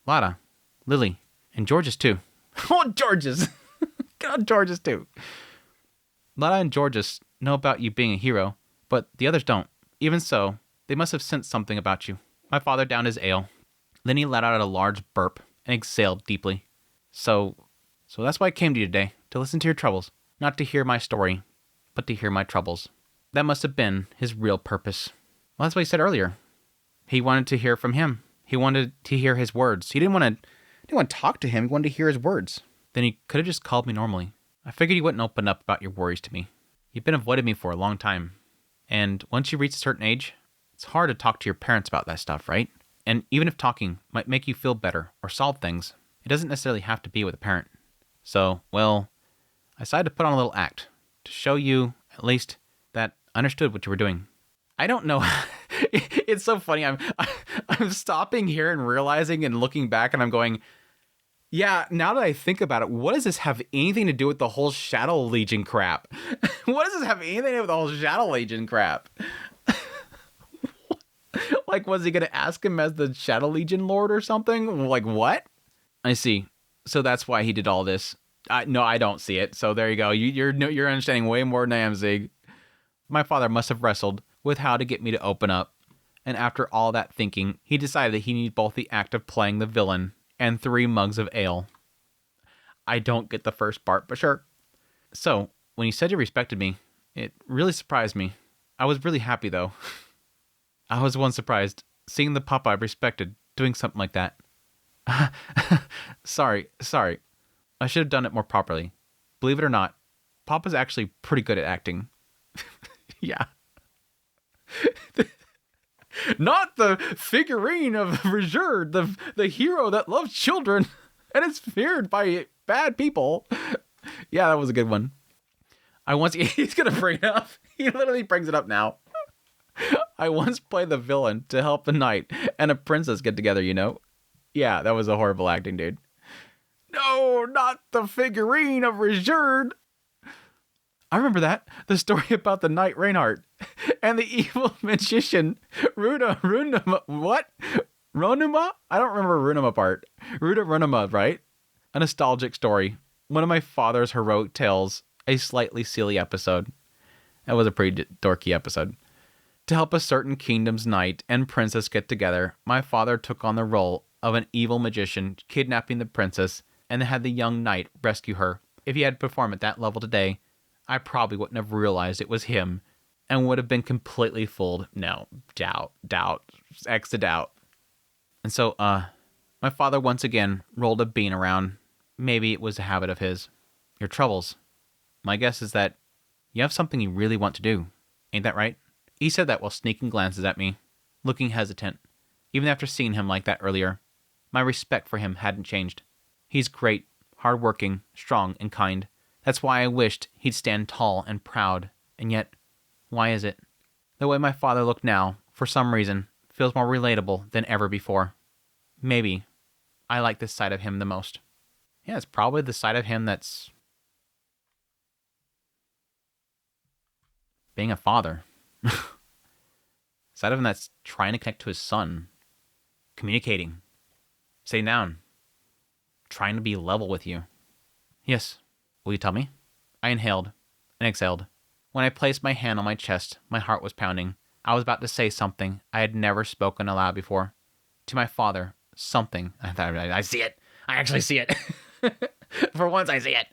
Lada. Lily. And George's too. Oh, George's! God, George's too. Lada and George's know about you being a hero, but the others don't. Even so, they must have sensed something about you. My father downed his ale. Then he let out a large burp and exhaled deeply. So that's why I came to you today, to listen to your troubles. Not to hear my story, but to hear my troubles. That must have been his real purpose. Well, that's what he said earlier. He wanted to hear from him. He wanted to hear his words. He didn't want to talk to him. He wanted to hear his words. Then he could have just called me normally. I figured he wouldn't open up about your worries to me. You've been avoiding me for a long time. And once you reach a certain age, it's hard to talk to your parents about that stuff, right? And even if talking might make you feel better or solve things, it doesn't necessarily have to be with a parent. So, well, I decided to put on a little act to show you, at least, that I understood what you were doing. I don't know. It's so funny. I'm stopping here and realizing and looking back and I'm going, yeah, now that I think about it, what does this have anything to do with the whole Shadow Legion crap? What does this have anything to do with the whole Shadow Legion crap? Like, was he going to ask him as the Shadow Legion Lord or something? Like, what? I see. So that's why he did all this. No, I don't see it. So there you go. You're understanding way more than I am, Zig. My father must have wrestled with how to get me to open up. And after all that thinking, he decided that he needed both the act of playing the villain and 3 mugs of ale. I don't get the first part, but sure. So, when you said you respected me, it really surprised me. I was really happy, though. I was one surprised, seeing the papa I respected doing something like that. Sorry. I should have done it more properly. Believe it or not, Papa's actually pretty good at acting. Yeah. Not the figurine of Richard, the hero that loves children and is feared by bad people. Yeah, that was a good one. He's going to bring it up. He literally brings it up now. I once played the villain to help a knight and a princess get together, you know? Yeah, that was a horrible acting, dude. No, not the figurine of Richard. I remember that. The story about the knight Reinhardt and the evil magician Runuma. What? Ronuma? I don't remember Runuma part. Runuma, right? A nostalgic story. One of my father's heroic tales. A slightly silly episode. That was a pretty dorky episode. To help a certain kingdom's knight and princess get together, my father took on the role of an evil magician kidnapping the princess and had the young knight rescue her. If he had performed at that level today, I probably wouldn't have realized it was him and would have been completely fooled. No, doubt, X to doubt. And so, my father once again rolled a bean around. Maybe it was a habit of his. Your troubles. My guess is that you have something you really want to do. Ain't that right? He said that while sneaking glances at me, looking hesitant. Even after seeing him like that earlier, my respect for him hadn't changed. He's great, hard-working, strong, and kind. That's why I wished he'd stand tall and proud. And yet, why is it? The way my father looked now, for some reason, feels more relatable than ever before. Maybe I like this side of him the most. Yeah, it's probably the side of him that's being a father. Side of him that's trying to connect to his son. Communicating. Sitting down. Trying to be level with you. Yes. Will you tell me? I inhaled and exhaled. When I placed my hand on my chest, my heart was pounding. I was about to say something I had never spoken aloud before. To my father, something. I see it. I actually see it. For once, I see it.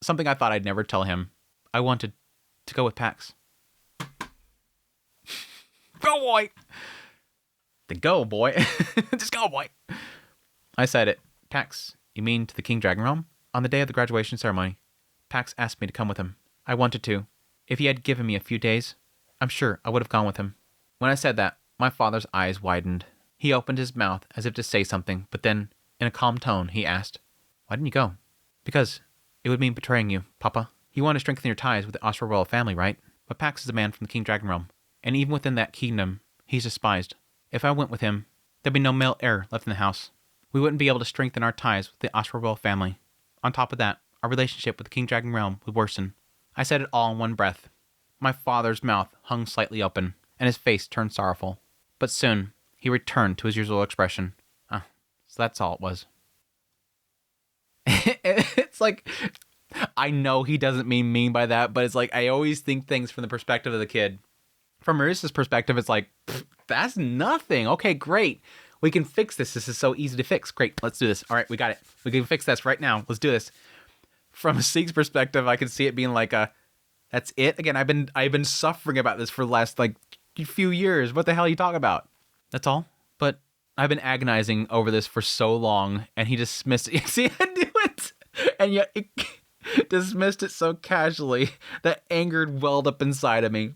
Something I thought I'd never tell him. I wanted to go with Pax. Go, boy! Then go, boy. Just go, boy. I said it. Pax, you mean to the King Dragon Realm? On the day of the graduation ceremony, Pax asked me to come with him. I wanted to. If he had given me a few days, I'm sure I would have gone with him. When I said that, my father's eyes widened. He opened his mouth as if to say something, but then, in a calm tone, he asked, Why didn't you go? Because it would mean betraying you, Papa. You want to strengthen your ties with the Austro royal family, right? But Pax is a man from the King Dragon Realm, and even within that kingdom, he's despised. If I went with him, there'd be no male heir left in the house. We wouldn't be able to strengthen our ties with the Austro royal family. On top of that, our relationship with the King Dragon Realm would worsen. I said it all in one breath. My father's mouth hung slightly open, and his face turned sorrowful. But soon, he returned to his usual expression. So that's all it was. It's like, I know he doesn't mean by that, but it's like, I always think things from the perspective of the kid. From Marissa's perspective, it's like, that's nothing. Okay, great. We can fix this. This is so easy to fix. Great, let's do this. All right, we got it. We can fix this right now. Let's do this. From Sieg's perspective, I can see it being like that's it. Again, I've been suffering about this for the last few years. What the hell are you talking about? That's all. But I've been agonizing over this for so long, and he dismissed it. See, I knew it, and yet he dismissed it so casually that anger welled up inside of me.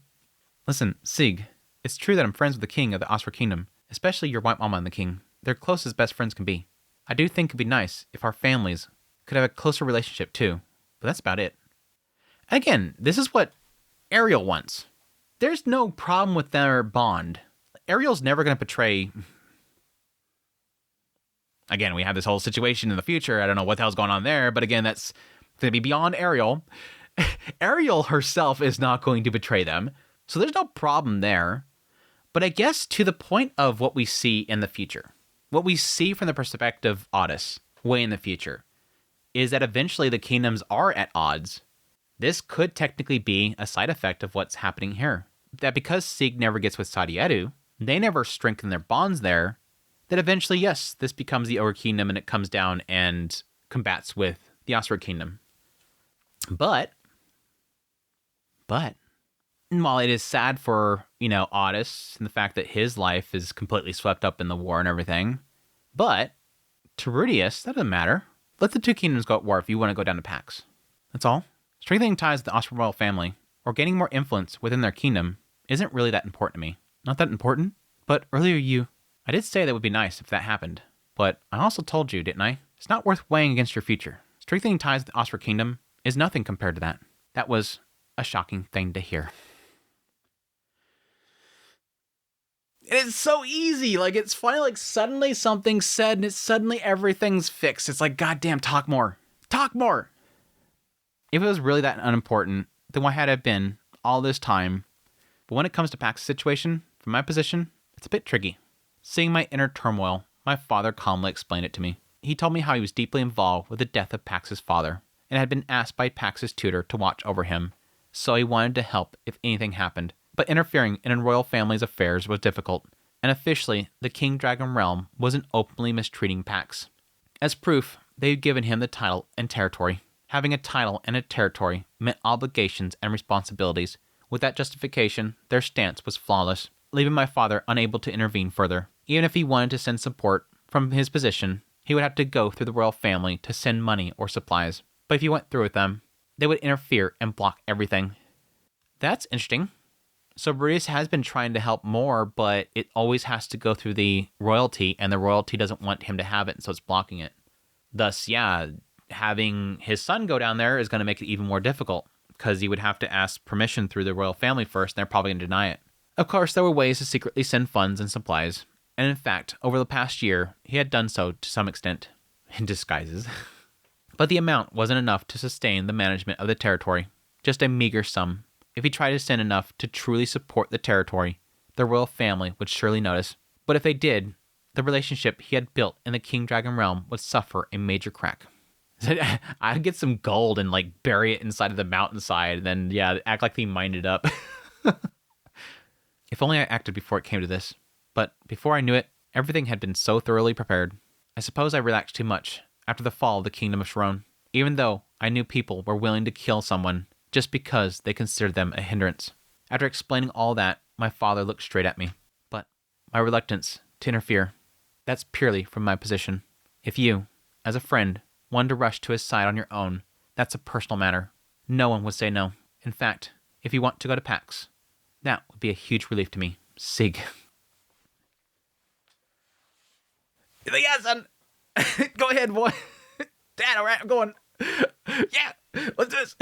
Listen, Sieg, it's true that I'm friends with the king of the Austro Kingdom, especially your white mama and the king. They're close as best friends can be. I do think it'd be nice if our families could have a closer relationship too, but that's about it. Again, this is what Ariel wants. There's no problem with their bond. Ariel's never going to betray... Again, we have this whole situation in the future. I don't know what the hell's going on there, but again, that's going to be beyond Ariel. Ariel herself is not going to betray them, so there's no problem there. But I guess to the point of what we see in the future, what we see from the perspective of Otis, way in the future, is that eventually the kingdoms are at odds. This could technically be a side effect of what's happening here. That because Sieg never gets with Sadieru, they never strengthen their bonds there, that eventually, yes, this becomes the Ogre Kingdom and it comes down and combats with the Austro Kingdom. But, while it is sad for, Otis and the fact that his life is completely swept up in the war and everything, but to Rudius, that doesn't matter. Let the two kingdoms go at war if you want to go down to Pax. That's all. Strengthening ties with the Austro royal family, or gaining more influence within their kingdom, isn't really that important to me. Not that important, but earlier I did say that would be nice if that happened. But I also told you, didn't I? It's not worth weighing against your future. Strengthening ties with the Austro Kingdom is nothing compared to that. That was a shocking thing to hear. And it's so easy. It's funny, suddenly something's said and suddenly everything's fixed. It's like, goddamn, talk more. Talk more. If it was really that unimportant, then why had it been all this time? But when it comes to Pax's situation, from my position, it's a bit tricky. Seeing my inner turmoil, my father calmly explained it to me. He told me how he was deeply involved with the death of Pax's father, and had been asked by Pax's tutor to watch over him, so he wanted to help if anything happened. But interfering in a royal family's affairs was difficult, and officially, the King Dragon Realm wasn't openly mistreating Pax. As proof, they had given him the title and territory. Having a title and a territory meant obligations and responsibilities. With that justification, their stance was flawless, leaving my father unable to intervene further. Even if he wanted to send support from his position, he would have to go through the royal family to send money or supplies. But if he went through with them, they would interfere and block everything. That's interesting. So Brutus has been trying to help more, but it always has to go through the royalty, and the royalty doesn't want him to have it, and so it's blocking it. Thus, yeah, having his son go down there is going to make it even more difficult, because he would have to ask permission through the royal family first, and they're probably going to deny it. Of course, there were ways to secretly send funds and supplies, and in fact, over the past year, he had done so to some extent, in disguises. But the amount wasn't enough to sustain the management of the territory, just a meager sum. If he tried to send enough to truly support the territory, the royal family would surely notice. But if they did, the relationship he had built in the King Dragon realm would suffer a major crack. I'd get some gold and bury it inside of the mountainside, and then act like he mined it up. If only I acted before it came to this. But before I knew it, everything had been so thoroughly prepared. I suppose I relaxed too much after the fall of the Kingdom of Sharon, even though I knew people were willing to kill someone just because they considered them a hindrance. After explaining all that, my father looked straight at me. But my reluctance to interfere, that's purely from my position. If you, as a friend, wanted to rush to his side on your own, that's a personal matter. No one would say no. In fact, if you want to go to PAX, that would be a huge relief to me. Sig. Yeah, son. Go ahead, boy. Dad, all right, I'm going. Yeah, let's do this.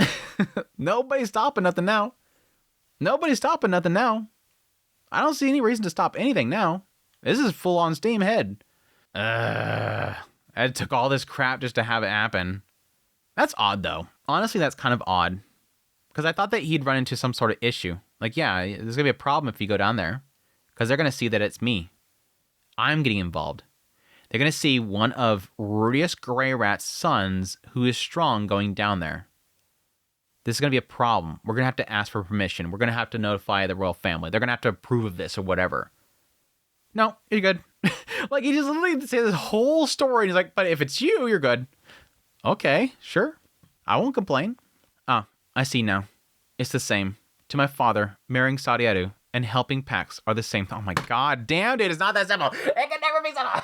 Nobody's stopping nothing now. Nobody's stopping nothing now. I don't see any reason to stop anything now. This is full on steam ahead. It took all this crap just to have it happen. That's odd, though. Honestly, that's kind of odd. Because I thought that he'd run into some sort of issue. There's going to be a problem if you go down there. Because they're going to see that it's me. I'm getting involved. They're going to see one of Rudius Grey Rat's sons who is strong going down there. This is going to be a problem. We're going to have to ask for permission. We're going to have to notify the royal family. They're going to have to approve of this or whatever. No, you're good. He just literally say this whole story. And he's like, but if it's you, you're good. Okay, sure. I won't complain. Ah, I see now. It's the same. To my father, marrying Sadiaru and helping Pax are the same thing. Oh my god, damn, dude, it's not that simple. It can never be simple.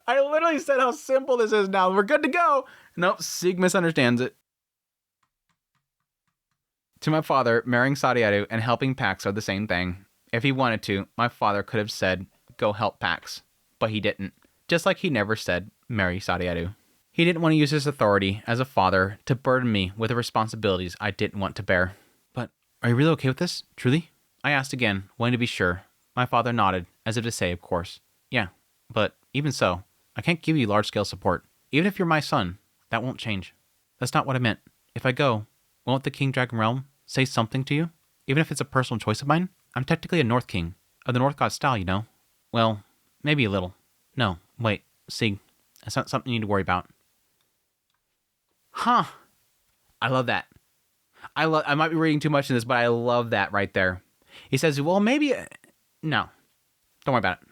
I literally said how simple this is now. We're good to go. Nope, Sig misunderstands it. To my father, marrying Sadiaru and helping Pax are the same thing. If he wanted to, my father could have said, go help Pax. But he didn't. Just like he never said, marry Sadiaru. He didn't want to use his authority as a father to burden me with the responsibilities I didn't want to bear. But are you really okay with this? Truly? I asked again, wanting to be sure. My father nodded, as if to say, of course. Yeah, but even so, I can't give you large-scale support. Even if you're my son, that won't change. That's not what I meant. If I go, won't the King Dragon Realm say something to you? Even if it's a personal choice of mine? I'm technically a North King, of the North God style, you know? Well, maybe a little. No, wait, Sig, that's not something you need to worry about. Huh. I love that. I might be reading too much in this, but I love that right there. He says, well, maybe... No. Don't worry about it.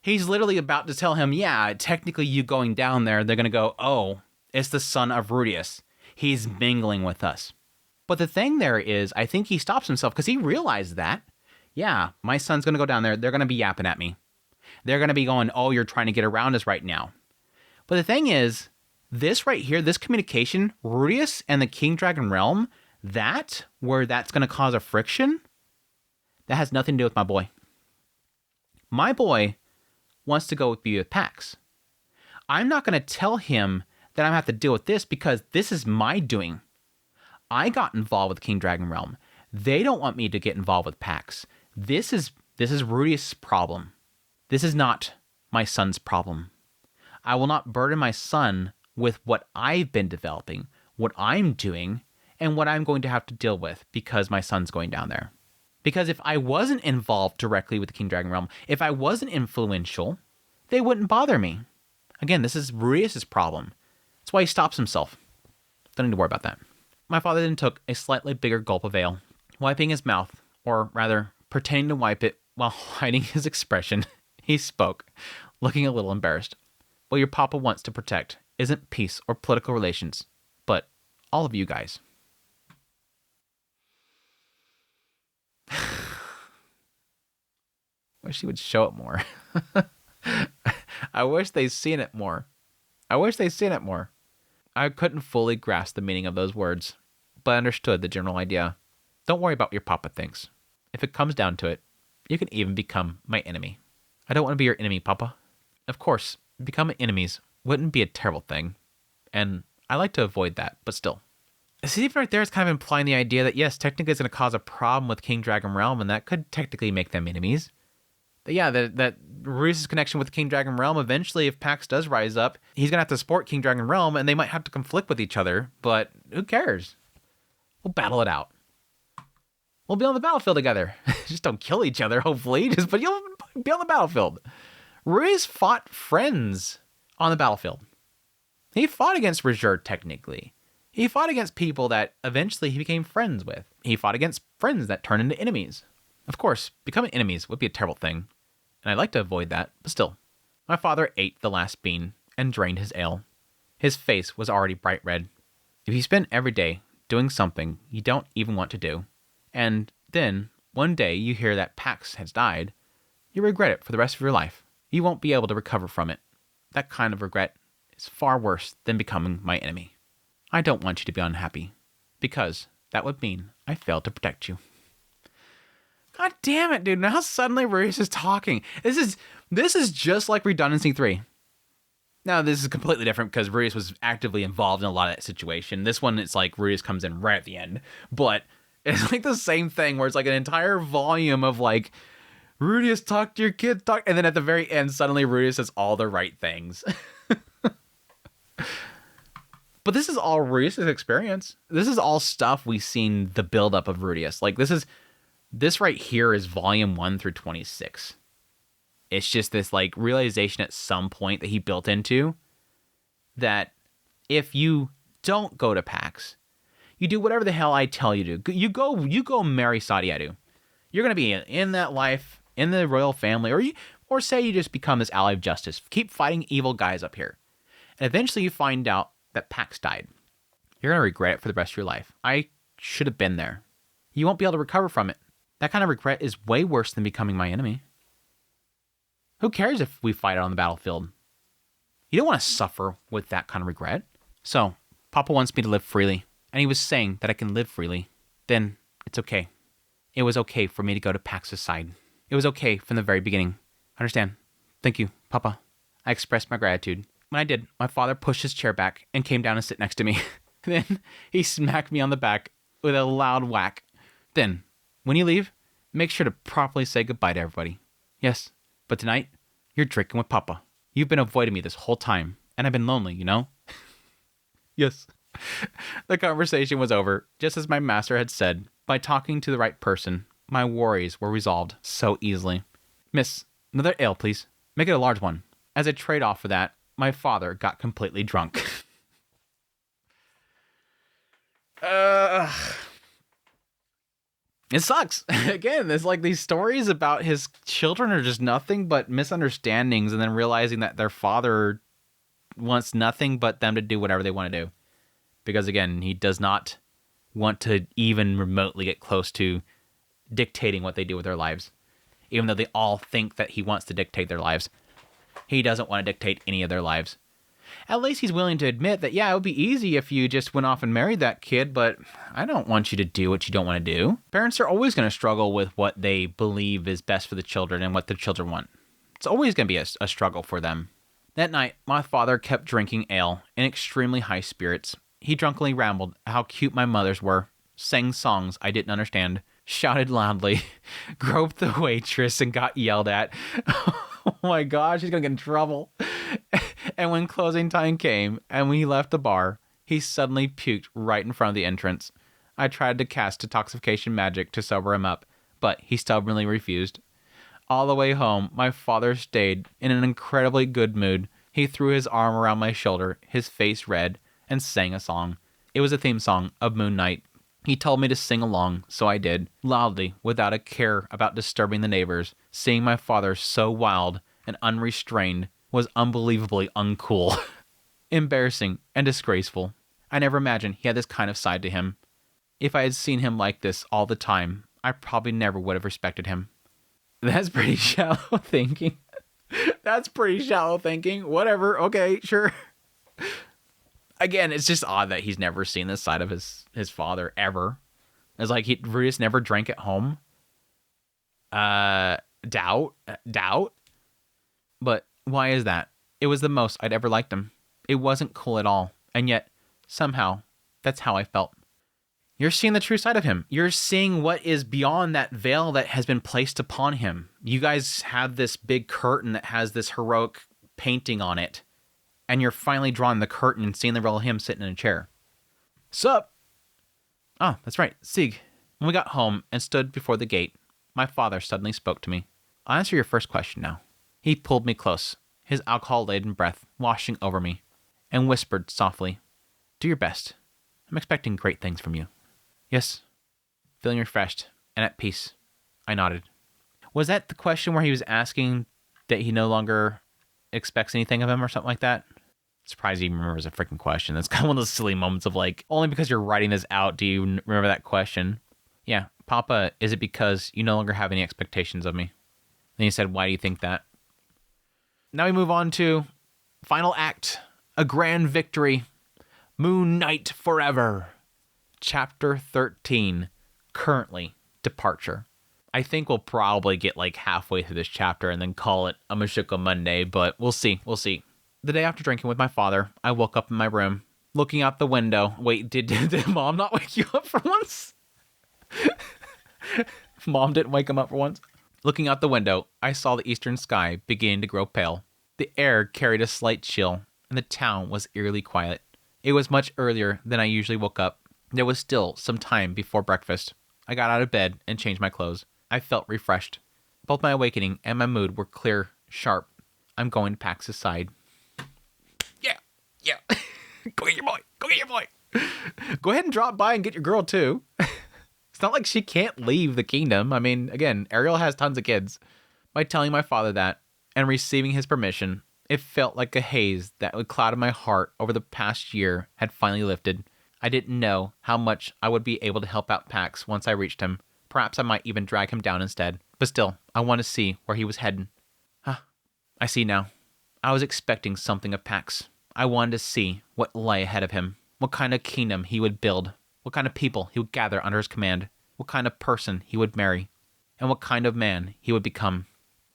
He's literally about to tell him, yeah, technically you going down there, they're going to go, oh, it's the son of Rudius. He's mingling with us. But the thing there is, I think he stops himself because he realized that, yeah, my son's going to go down there. They're going to be yapping at me. They're going to be going, oh, you're trying to get around us right now. But the thing is, this right here, this communication, Rudius and the King Dragon Realm, where that's going to cause a friction, that has nothing to do with my boy. My boy wants to go be with Pax. I'm not going to tell him that I'm going to have to deal with this because this is my doing. I got involved with King Dragon Realm. They don't want me to get involved with Pax. This is Rudius' problem. This is not my son's problem. I will not burden my son with what I've been developing, what I'm doing, and what I'm going to have to deal with because my son's going down there. Because if I wasn't involved directly with the King Dragon Realm, if I wasn't influential, they wouldn't bother me. Again, this is Rudius' problem. That's why he stops himself. Don't need to worry about that. My father then took a slightly bigger gulp of ale, wiping his mouth, or rather, pretending to wipe it while hiding his expression. He spoke, looking a little embarrassed. What your papa wants to protect isn't peace or political relations, but all of you guys. wish he would show it more. I wish they'd seen it more. I couldn't fully grasp the meaning of those words, but I understood the general idea. Don't worry about what your papa thinks. If it comes down to it, you can even become my enemy. I don't want to be your enemy, Papa. Of course, becoming enemies wouldn't be a terrible thing, and I like to avoid that, but still. See, even right there, it's kind of implying the idea that, yes, technically it's going to cause a problem with King Dragon Realm, and that could technically make them enemies. But yeah, that Rudeus' connection with King Dragon Realm, eventually, if Pax does rise up, he's going to have to support King Dragon Realm, and they might have to conflict with each other, but who cares? We'll battle it out. We'll be on the battlefield together. Just don't kill each other, hopefully. But you'll be on the battlefield. Ruiz fought friends on the battlefield. He fought against Reserve, technically. He fought against people that eventually he became friends with. He fought against friends that turned into enemies. Of course, becoming enemies would be a terrible thing, and I'd like to avoid that, but still. My father ate the last bean and drained his ale. His face was already bright red. If you spend every day doing something you don't even want to do, and then, one day, you hear that Pax has died, you regret it for the rest of your life. You won't be able to recover from it. That kind of regret is far worse than becoming my enemy. I don't want you to be unhappy, because that would mean I failed to protect you. God damn it, dude. Now suddenly Ruiz is talking. This is just like Redundancy 3. Now, this is completely different because Ruiz was actively involved in a lot of that situation. This one, it's like Ruiz comes in right at the end, but it's like the same thing where it's like an entire volume of like, Rudius, talk to your kid, talk. And then at the very end, suddenly Rudius says all the right things. But this is all Rudius' experience. This is all stuff we've seen the buildup of Rudius. Like this right here is volume 1 through 26. It's just this like realization at some point that he built into that if you don't go to PAX, you do whatever the hell I tell you to. You go marry Sadiatu. You're going to be in that life, in the royal family, or say you just become this ally of justice. Keep fighting evil guys up here. And eventually you find out that Pax died. You're going to regret it for the rest of your life. I should have been there. You won't be able to recover from it. That kind of regret is way worse than becoming my enemy. Who cares if we fight out on the battlefield? You don't want to suffer with that kind of regret. So, Papa wants me to live freely. And he was saying that I can live freely. Then, it's okay. It was okay for me to go to Pax's side. It was okay from the very beginning. Understand? Thank you, Papa. I expressed my gratitude. When I did, my father pushed his chair back and came down and sit next to me. Then, he smacked me on the back with a loud whack. Then, when you leave, make sure to properly say goodbye to everybody. Yes, but tonight, you're drinking with Papa. You've been avoiding me this whole time, and I've been lonely, you know? Yes. The conversation was over, just as my master had said. By talking to the right person, my worries were resolved so easily. Miss, another ale, please. Make it a large one. As a trade-off for that, my father got completely drunk. It sucks. Again, there's like these stories about his children are just nothing but misunderstandings, and then realizing that their father wants nothing but them to do whatever they want to do. Because again, he does not want to even remotely get close to dictating what they do with their lives. Even though they all think that he wants to dictate their lives. He doesn't want to dictate any of their lives. At least he's willing to admit that, yeah, it would be easy if you just went off and married that kid, but I don't want you to do what you don't want to do. Parents are always going to struggle with what they believe is best for the children and what the children want. It's always going to be a struggle for them. That night, my father kept drinking ale in extremely high spirits. He drunkenly rambled how cute my mothers were, sang songs I didn't understand, shouted loudly, groped the waitress, and got yelled at. Oh my gosh, he's going to get in trouble. And when closing time came, and when he left the bar, he suddenly puked right in front of the entrance. I tried to cast detoxification magic to sober him up, but he stubbornly refused. All the way home, my father stayed in an incredibly good mood. He threw his arm around my shoulder, his face red, and sang a song. It was a theme song of Moon Knight. He told me to sing along, so I did, loudly, without a care about disturbing the neighbors. Seeing my father so wild and unrestrained was unbelievably uncool, embarrassing, and disgraceful. I never imagined he had this kind of side to him. If I had seen him like this all the time, I probably never would have respected him. That's pretty shallow thinking. That's pretty shallow thinking. Whatever. Okay, sure. Again, it's just odd that he's never seen this side of his father ever. It's like Rudius never drank at home. Doubt. But why is that? It was the most I'd ever liked him. It wasn't cool at all. And yet, somehow, that's how I felt. You're seeing the true side of him. You're seeing what is beyond that veil that has been placed upon him. You guys have this big curtain that has this heroic painting on it. And you're finally drawing the curtain and seeing the real him sitting in a chair. Sup? Oh, that's right, Sig. When we got home and stood before the gate, my father suddenly spoke to me. I'll answer your first question now. He pulled me close, his alcohol-laden breath washing over me, and whispered softly, do your best. I'm expecting great things from you. Yes, feeling refreshed and at peace. I nodded. Was that the question where he was asking that he no longer expects anything of him or something like that? Surprised he remembers a freaking question. That's kind of one of those silly moments of like, only because you're writing this out do you remember that question. Yeah, Papa, is it because you no longer have any expectations of me? Then he said, why do you think that? Now we move on to final act, a grand victory, Moon Knight Forever. Chapter 13, currently departure. I think we'll probably get like halfway through this chapter and then call it a Mushoku Monday, but we'll see. The day after drinking with my father, I woke up in my room, looking out the window. Wait, did Mom not wake you up for once? Mom didn't wake him up for once? Looking out the window, I saw the eastern sky beginning to grow pale. The air carried a slight chill, and the town was eerily quiet. It was much earlier than I usually woke up. There was still some time before breakfast. I got out of bed and changed my clothes. I felt refreshed. Both my awakening and my mood were clear, sharp. I'm going to Pax's side. Yeah. Go get your boy. Go ahead and drop by and get your girl too. It's not like she can't leave the kingdom. I mean, again, Ariel has tons of kids. By telling my father that and receiving his permission, it felt like a haze that would cloud my heart over the past year had finally lifted. I didn't know how much I would be able to help out Pax once I reached him. Perhaps I might even drag him down instead. But still, I want to see where he was heading. I see now. I was expecting something of Pax. I wanted to see what lay ahead of him, what kind of kingdom he would build, what kind of people he would gather under his command, what kind of person he would marry, and what kind of man he would become.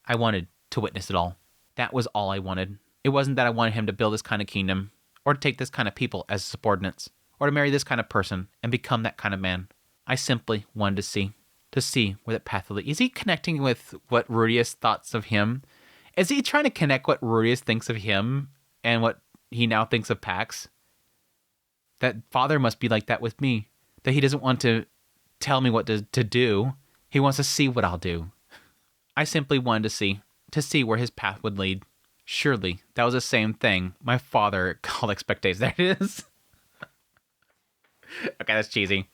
I wanted to witness it all. That was all I wanted. It wasn't that I wanted him to build this kind of kingdom, or to take this kind of people as subordinates, or to marry this kind of person and become that kind of man. I simply wanted to see where that path would lead. Is he connecting with what Rudius thoughts of him? Is he trying to connect what Rudius thinks of him and what he now thinks of Pax? That father must be like that with me, that he doesn't want to tell me what to do. He wants to see what I'll do. I simply wanted to see where his path would lead. Surely that was the same thing my father called expectations. There it is. Okay, that's cheesy.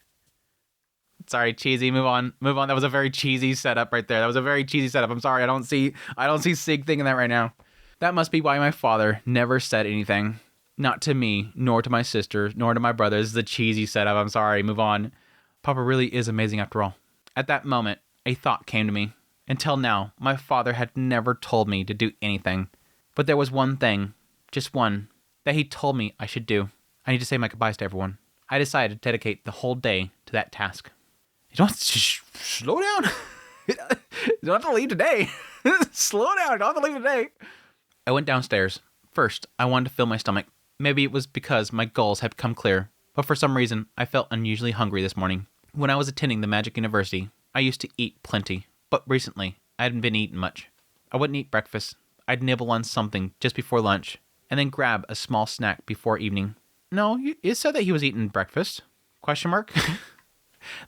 Sorry, cheesy. Move on. That was a very cheesy setup right there. I'm sorry. I don't see Sig thinking that right now. That must be why my father never said anything. Not to me, nor to my sister, nor to my brother. This is a cheesy setup. I'm sorry. Move on. Papa really is amazing after all. At that moment, a thought came to me. Until now, my father had never told me to do anything. But there was one thing, just one, that he told me I should do. I need to say my goodbyes to everyone. I decided to dedicate the whole day to that task. You don't slow down. You don't have to leave today. Slow down. You don't have to leave today. I went downstairs. First, I wanted to fill my stomach. Maybe it was because my goals had become clear, but for some reason, I felt unusually hungry this morning. When I was attending the Magic University, I used to eat plenty, but recently, I hadn't been eating much. I wouldn't eat breakfast. I'd nibble on something just before lunch, and then grab a small snack before evening. No, you said that he was eating breakfast? Question mark?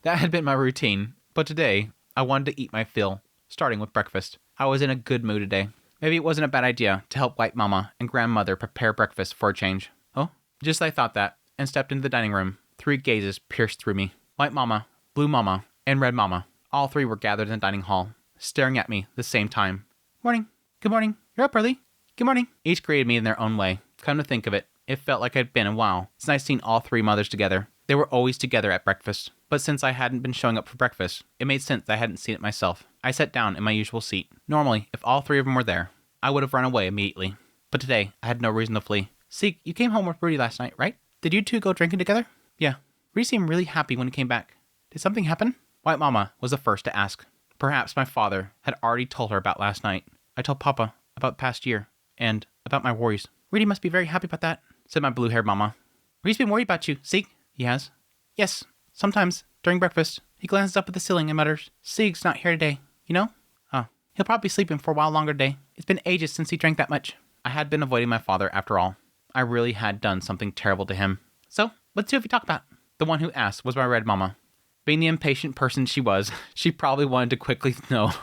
That had been my routine, but today, I wanted to eat my fill, starting with breakfast. I was in a good mood today. Maybe it wasn't a bad idea to help White Mama and Grandmother prepare breakfast for a change. Oh, just as I thought that, and stepped into the dining room. 3 gazes pierced through me. White Mama, Blue Mama, and Red Mama. All 3 were gathered in the dining hall, staring at me the same time. Morning. Good morning. You're up early. Good morning. Each greeted me in their own way. Come to think of it, it felt like it had been a while since I'd seen all 3 mothers together. They were always together at breakfast, but since I hadn't been showing up for breakfast, it made sense I hadn't seen it myself. I sat down in my usual seat. Normally, if all three of them were there, I would have run away immediately. But today, I had no reason to flee. Zeke, you came home with Rudy last night, right? Did you two go drinking together? Yeah. Rudy seemed really happy when he came back. Did something happen? White Mama was the first to ask. Perhaps my father had already told her about last night. I told Papa about the past year and about my worries. Rudy must be very happy about that, said my blue-haired mama. Rudy's been worried about you, Zeke. He has? Yes. Sometimes, during breakfast, he glances up at the ceiling and mutters, Zeke's not here today, you know? Oh. He'll probably be sleeping for a while longer today. It's been ages since he drank that much. I had been avoiding my father after all. I really had done something terrible to him. So, what two of you talk about? The one who asked was my red mama. Being the impatient person she was, she probably wanted to quickly know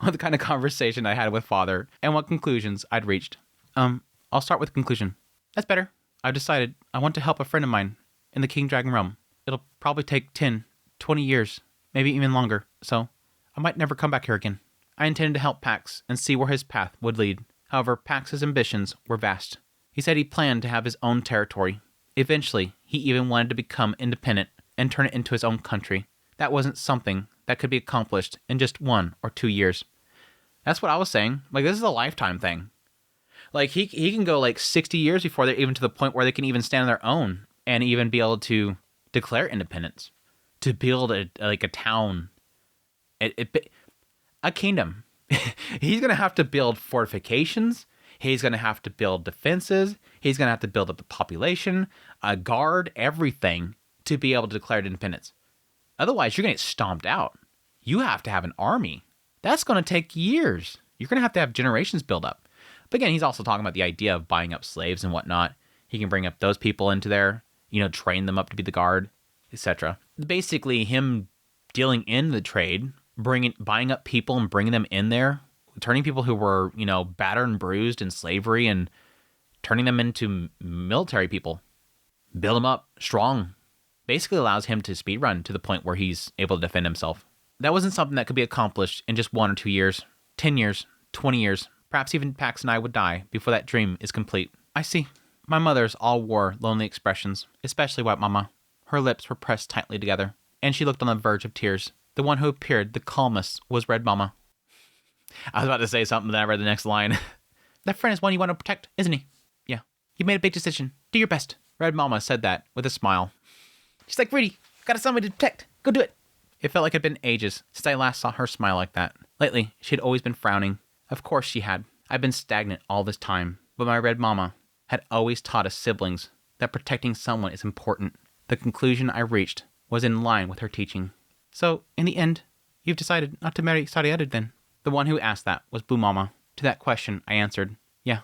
what kind of conversation I had with father and what conclusions I'd reached. I'll start with conclusion. That's better. I've decided I want to help a friend of mine in the King Dragon realm. It'll probably take 10, 20 years, maybe even longer, so I might never come back here again. I intended to help Pax and see where his path would lead. However, Pax's ambitions were vast. He said he planned to have his own territory. Eventually, he even wanted to become independent and turn it into his own country. That wasn't something that could be accomplished in just 1 or 2 years. That's what I was saying. Like, this is a lifetime thing. Like, he can go like 60 years before they're even to the point where they can even stand on their own and even be able to declare independence. To build a town. A kingdom. He's going to have to build fortifications. He's going to have to build defenses. He's going to have to build up the population, a guard, everything to be able to declare independence. Otherwise, you're going to get stomped out. You have to have an army. That's going to take years. You're going to have generations build up. But again, he's also talking about the idea of buying up slaves and whatnot. He can bring up those people into there, train them up to be the guard, etc. Basically, him dealing in the trade, buying up people and bringing them in there, turning people who were, battered and bruised in slavery and turning them into military people. Build them up strong. Basically allows him to speedrun to the point where he's able to defend himself. That wasn't something that could be accomplished in just 1 or 2 years, 10 years, 20 years. Perhaps even Pax and I would die before that dream is complete. I see. My mothers all wore lonely expressions, especially White Mama. Her lips were pressed tightly together, and she looked on the verge of tears. The one who appeared the calmest was Red Mama. I was about to say something, then I read the next line. That friend is one you want to protect, isn't he? Yeah. You made a big decision. Do your best. Red Mama said that with a smile. She's like, Rudy, got somebody to protect. Go do it. It felt like it had been ages since I last saw her smile like that. Lately, she had always been frowning. Of course she had. I'd been stagnant all this time, but my Red Mama had always taught us siblings that protecting someone is important. The conclusion I reached was in line with her teaching. So, in the end, you've decided not to marry Sariedu then? The one who asked that was Boo Mama. To that question, I answered, yeah,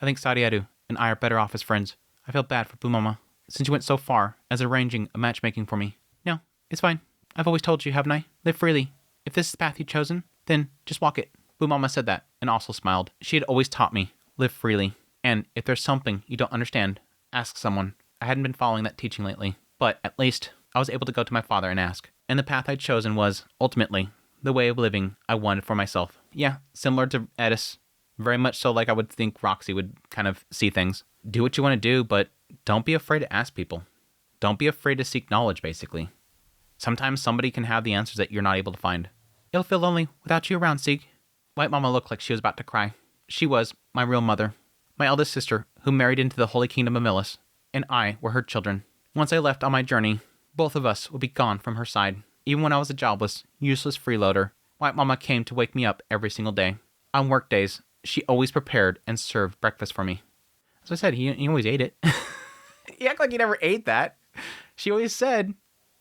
I think Sariedu and I are better off as friends. I feel bad for Boo Mama, since you went so far as arranging a matchmaking for me. No, it's fine. I've always told you, haven't I? Live freely. If this is the path you've chosen, then just walk it. Boo Mama said that and also smiled. She had always taught me, live freely. And if there's something you don't understand, ask someone. I hadn't been following that teaching lately, but at least I was able to go to my father and ask. And the path I'd chosen was, ultimately, the way of living I wanted for myself. Yeah, similar to Edis. Very much so like I would think Roxy would kind of see things. Do what you want to do, but don't be afraid to ask people. Don't be afraid to seek knowledge, basically. Sometimes somebody can have the answers that you're not able to find. It'll feel lonely without you around, Sieg. White Mama looked like she was about to cry. She was my real mother. My eldest sister, who married into the Holy Kingdom of Millis, and I were her children. Once I left on my journey, both of us would be gone from her side. Even when I was a jobless, useless freeloader, White Mama came to wake me up every single day. On work days, she always prepared and served breakfast for me. As I said, he always ate it. He acted like he never ate that. She always said,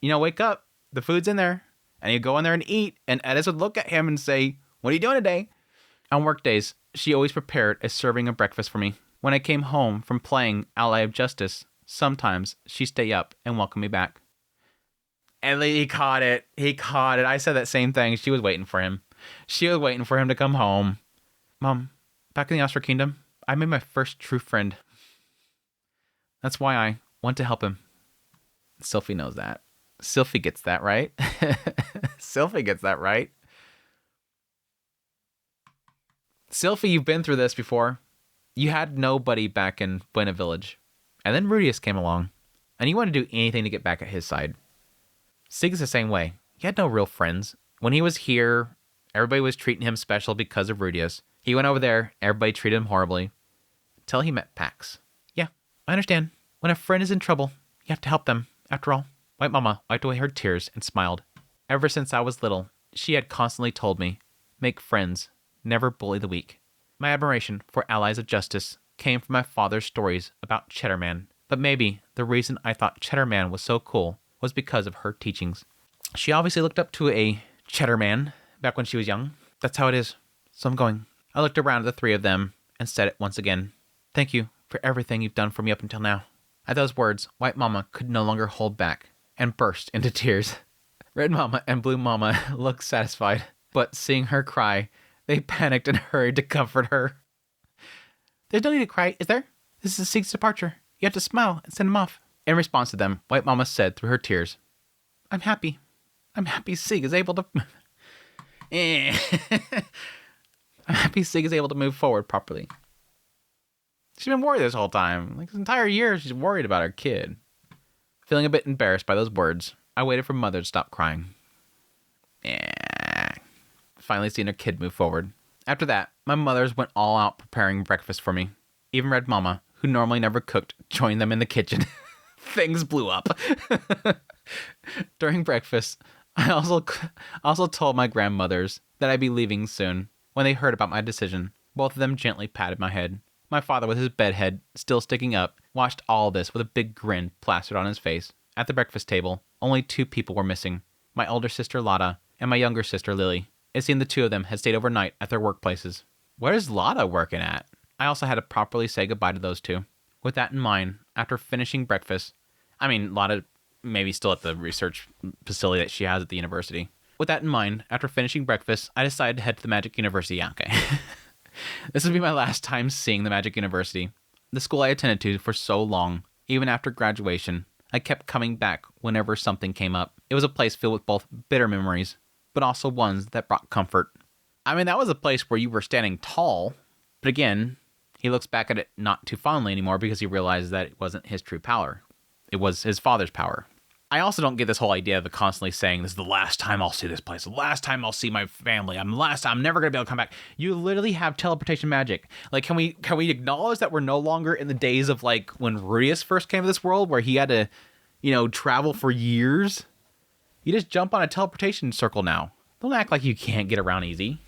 wake up, the food's in there. And he'd go in there and eat, and Edis would look at him and say, what are you doing today? On work days, she always prepared a serving of breakfast for me. When I came home from playing Ally of Justice, sometimes she'd stay up and welcome me back. And he caught it. I said that same thing. She was waiting for him. She was waiting for him to come home. Mom, back in the Astral Kingdom, I made my first true friend. That's why I want to help him. Sylphie knows that. Sylphie gets that right. Sylphie gets that right. Sylphie, you've been through this before. You had nobody back in Buena Village. And then Rudius came along. and he wanted to do anything to get back at his side. Sig's the same way. He had no real friends. When he was here, everybody was treating him special because of Rudius. He went over there, everybody treated him horribly. Till he met Pax. Yeah, I understand. When a friend is in trouble, you have to help them, after all. White Mama wiped away her tears and smiled. Ever since I was little, she had constantly told me, make friends, never bully the weak. My admiration for allies of justice came from my father's stories about Cheddar Man, but maybe the reason I thought Cheddar Man was so cool was because of her teachings. She obviously looked up to a Cheddar Man back when she was young. That's how it is. So I'm going. I looked around at the three of them and said it once again. Thank you for everything you've done for me up until now. At those words, White Mama could no longer hold back and burst into tears. Red Mama and Blue Mama looked satisfied, but seeing her cry, they panicked and hurried to comfort her. There's no need to cry, is there? This is Sig's departure. You have to smile and send him off. In response to them, White Mama said through her tears, I'm happy. I'm happy Sig is able to... I'm happy Sig is able to move forward properly. She's been worried this whole time. Like, this entire year, she's worried about her kid. Feeling a bit embarrassed by those words, I waited for Mother to stop crying. Finally seeing her kid move forward. After that, my mothers went all out preparing breakfast for me. Even Red Mama, who normally never cooked, joined them in the kitchen. Things blew up. During breakfast, I also told my grandmothers that I'd be leaving soon. When they heard about my decision, both of them gently patted my head. My father, with his bedhead still sticking up, watched all this with a big grin plastered on his face. At the breakfast table, only 2 people were missing. My older sister, Lotta, and my younger sister, Lily. It seemed the 2 of them had stayed overnight at their workplaces. Where is Lotta working at? I also had to properly say goodbye to those 2. With that in mind, after finishing breakfast, Lotta maybe still at the research facility that she has at the university. With that in mind, after finishing breakfast, I decided to head to the Magic University. Yeah, okay. This would be my last time seeing the Magic University. The school I attended to for so long, even after graduation, I kept coming back whenever something came up. It was a place filled with both bitter memories, but also ones that brought comfort. That was a place where you were standing tall, but again, he looks back at it not too fondly anymore because he realizes that it wasn't his true power. It was his father's power. I also don't get this whole idea of the constantly saying, this is the last time I'll see this place, the last time I'll see my family, I'm never going to be able to come back. You literally have teleportation magic. Like, can we acknowledge that we're no longer in the days of, like, when Rudius first came to this world, where he had to, travel for years? You just jump on a teleportation circle now. Don't act like you can't get around easy.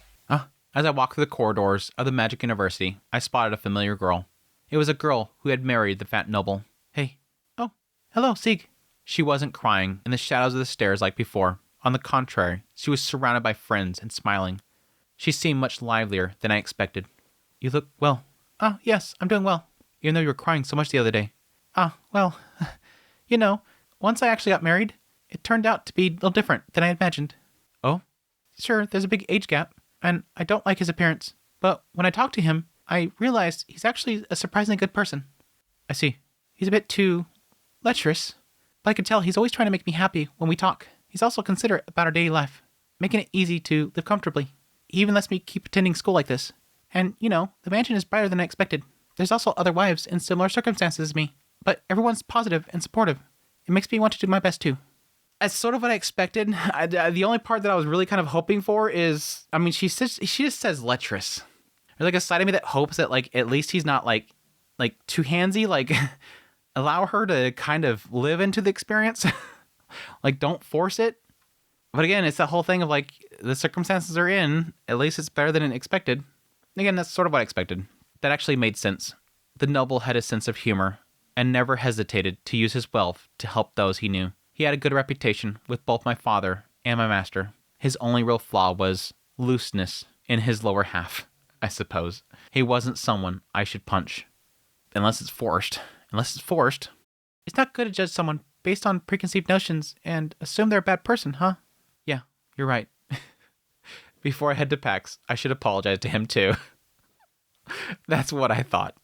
As I walked through the corridors of the Magic University, I spotted a familiar girl. It was a girl who had married the fat noble. Hey. Oh, hello, Sig. She wasn't crying in the shadows of the stairs like before. On the contrary, she was surrounded by friends and smiling. She seemed much livelier than I expected. You look well. Ah, yes, I'm doing well. Even though you were crying so much the other day. Ah, well, once I actually got married, it turned out to be a little different than I had imagined. Oh? Sure, there's a big age gap, and I don't like his appearance. But when I talked to him, I realized he's actually a surprisingly good person. I see. He's a bit too lecherous. But I can tell he's always trying to make me happy when we talk. He's also considerate about our daily life, making it easy to live comfortably. He even lets me keep attending school like this. And, the mansion is brighter than I expected. There's also other wives in similar circumstances as me, but everyone's positive and supportive. It makes me want to do my best too. That's sort of what I expected. The only part that I was really kind of hoping for is, she just says lecherous. There's like a side of me that hopes that, like, at least he's not like too handsy, like... Allow her to kind of live into the experience. Like, don't force it. But again, it's that whole thing of, like, the circumstances are in. At least it's better than expected. Again, that's sort of what I expected. That actually made sense. The noble had a sense of humor and never hesitated to use his wealth to help those he knew. He had a good reputation with both my father and my master. His only real flaw was looseness in his lower half, I suppose. He wasn't someone I should punch. Unless it's forced. It's not good to judge someone based on preconceived notions and assume they're a bad person, huh? Yeah, you're right. Before I head to PAX, I should apologize to him too. That's what I thought.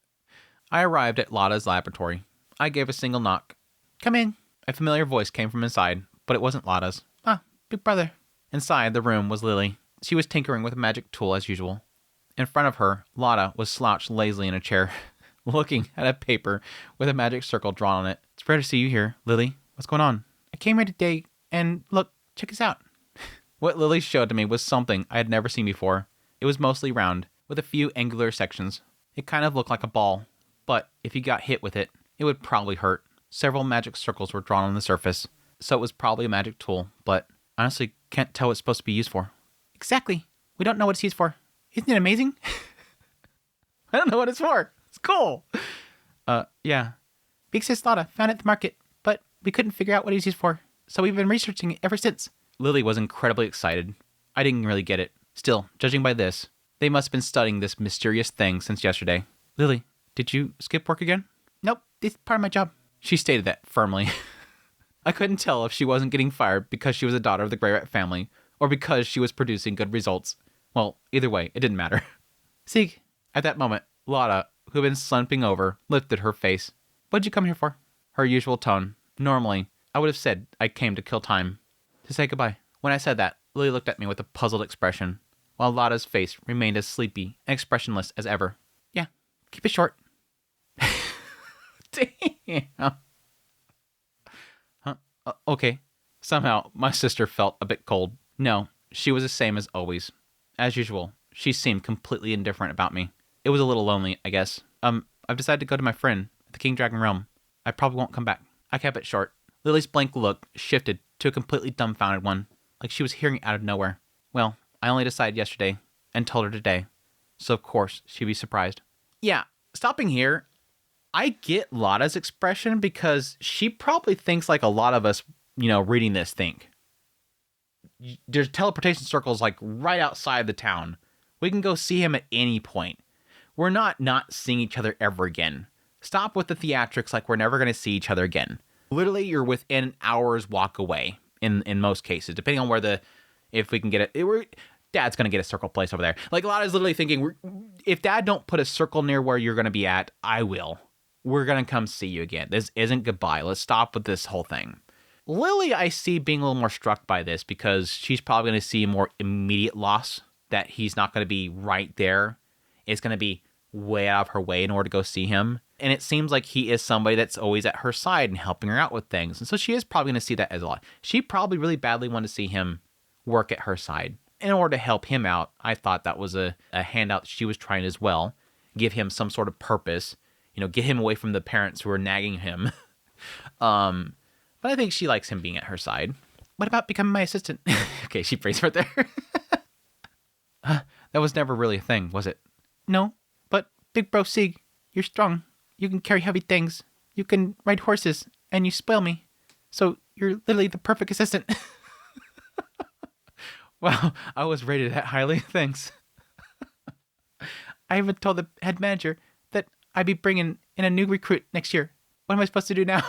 I arrived at Lotta's laboratory. I gave a single knock. Come in. A familiar voice came from inside, but it wasn't Lotta's. Ah, big brother. Inside the room was Lily. She was tinkering with a magic tool as usual. In front of her, Lotta was slouched lazily in a chair. looking at a paper with a magic circle drawn on it. It's rare to see you here, Lily. What's going on? I came here today, and look, check this out. What Lily showed to me was something I had never seen before. It was mostly round, with a few angular sections. It kind of looked like a ball, but if you got hit with it, it would probably hurt. Several magic circles were drawn on the surface, so it was probably a magic tool, but honestly can't tell what it's supposed to be used for. Exactly. We don't know what it's used for. Isn't it amazing? I don't know what it's for. It's cool. Yeah. Big Sis Lotta found it at the market, but we couldn't figure out what it was used for, so we've been researching it ever since. Lily was incredibly excited. I didn't really get it. Still, judging by this, they must have been studying this mysterious thing since yesterday. Lily, did you skip work again? Nope, this is part of my job. She stated that firmly. I couldn't tell if she wasn't getting fired because she was a daughter of the Grey Rat family, or because she was producing good results. Well, either way, it didn't matter. Sieg. At that moment, Lotta, who had been slumping over, lifted her face. What'd you come here for? Her usual tone. Normally, I would have said I came to kill time. To say goodbye. When I said that, Lily looked at me with a puzzled expression, while Lotta's face remained as sleepy and expressionless as ever. Yeah, keep it short. Damn. Huh? Okay. Somehow, my sister felt a bit cold. No, she was the same as always. As usual, she seemed completely indifferent about me. It was a little lonely, I guess. I've decided to go to my friend at the King Dragon Realm. I probably won't come back. I kept it short. Lily's blank look shifted to a completely dumbfounded one, like she was hearing it out of nowhere. Well, I only decided yesterday, and told her today, so of course she'd be surprised. Yeah, stopping here, I get Lotta's expression because she probably thinks like a lot of us, reading this think. There's teleportation circles like right outside the town. We can go see him at any point. We're not seeing each other ever again. Stop with the theatrics like we're never going to see each other again. Literally, you're within an hour's walk away in most cases, depending on where if we can get it. Dad's going to get a circle place over there. Like, Lotta's literally thinking, if Dad don't put a circle near where you're going to be at, I will. We're going to come see you again. This isn't goodbye. Let's stop with this whole thing. Lily, I see being a little more struck by this because she's probably going to see more immediate loss, that he's not going to be right there. It's going to be way out of her way in order to go see him. And it seems like he is somebody that's always at her side and helping her out with things. And so she is probably going to see that as a lot. She probably really badly wanted to see him work at her side. In order to help him out, I thought that was a handout she was trying as well. Give him some sort of purpose. Get him away from the parents who are nagging him. But I think she likes him being at her side. What about becoming my assistant? Okay, she prays right there. That was never really a thing, was it? No, but Big Bro Sieg, you're strong. You can carry heavy things. You can ride horses, and you spoil me. So you're literally the perfect assistant. Wow, I was rated that highly. Thanks. I even told the head manager that I'd be bringing in a new recruit next year. What am I supposed to do now?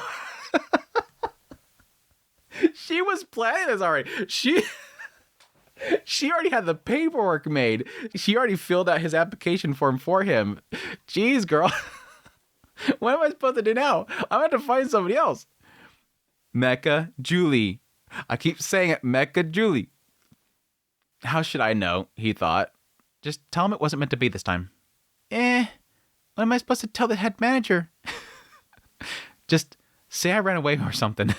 She was planning this already. She already had the paperwork made. She already filled out his application form for him. Jeez, girl. What am I supposed to do now? I'm going to have to find somebody else. Mecha Julie. I keep saying it, Mecha Julie. How should I know? He thought. Just tell him it wasn't meant to be this time. What am I supposed to tell the head manager? Just say I ran away or something.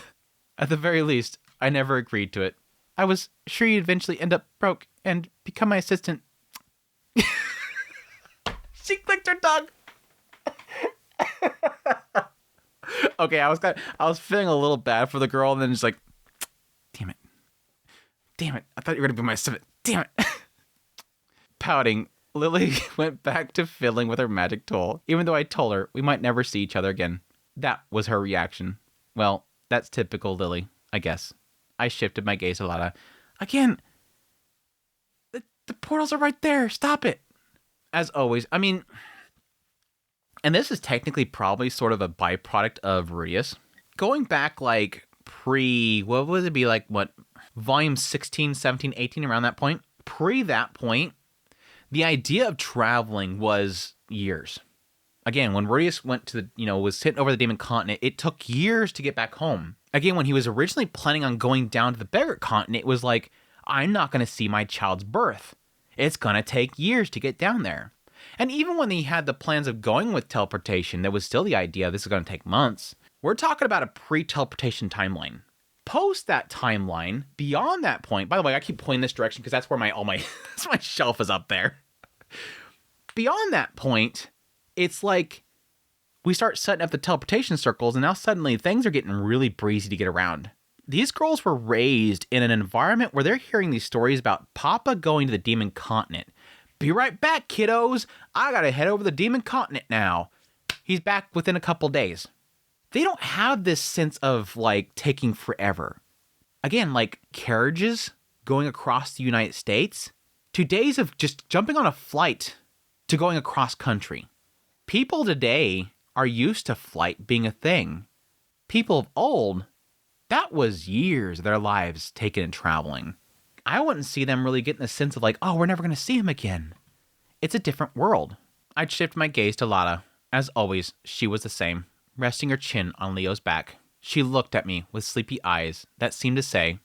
At the very least, I never agreed to it. I was sure you'd eventually end up broke and become my assistant. She clicked her tongue. Okay, I was feeling a little bad for the girl, and then just like, damn it. I thought you were gonna be my assistant. Damn it. Pouting, Lily went back to fiddling with her magic tool, even though I told her we might never see each other again. That was her reaction. Well, that's typical Lily, I guess. I shifted my gaze to Lotta. Again, the portals are right there. Stop it. As always, I mean, and this is technically probably sort of a byproduct of Rudius. Going back like what would it be, like what, volume 16, 17, 18, around that point? Pre that point, the idea of traveling was years. Again, when Rudius went to was hitting over the Demon Continent, it took years to get back home. Again, when he was originally planning on going down to the Beggar Continent, it was like, I'm not going to see my child's birth. It's going to take years to get down there. And even when he had the plans of going with teleportation, there was still the idea this is going to take months. We're talking about a pre-teleportation timeline. Post that timeline, beyond that point, by the way, I keep pointing this direction because that's where my that's my shelf is up there. Beyond that point, it's like we start setting up the teleportation circles, and now suddenly things are getting really breezy to get around. These girls were raised in an environment where they're hearing these stories about Papa going to the Demon Continent. Be right back, kiddos. I gotta head over the Demon Continent now. He's back within a couple days. They don't have this sense of, like, taking forever. Again, like, carriages going across the United States, to days of just jumping on a flight to going across country. People today are used to flight being a thing. People of old, that was years of their lives taken in traveling. I wouldn't see them really getting a sense of like, oh, we're never going to see him again. It's a different world. I'd shift my gaze to Lada. As always, she was the same, resting her chin on Leo's back. She looked at me with sleepy eyes that seemed to say,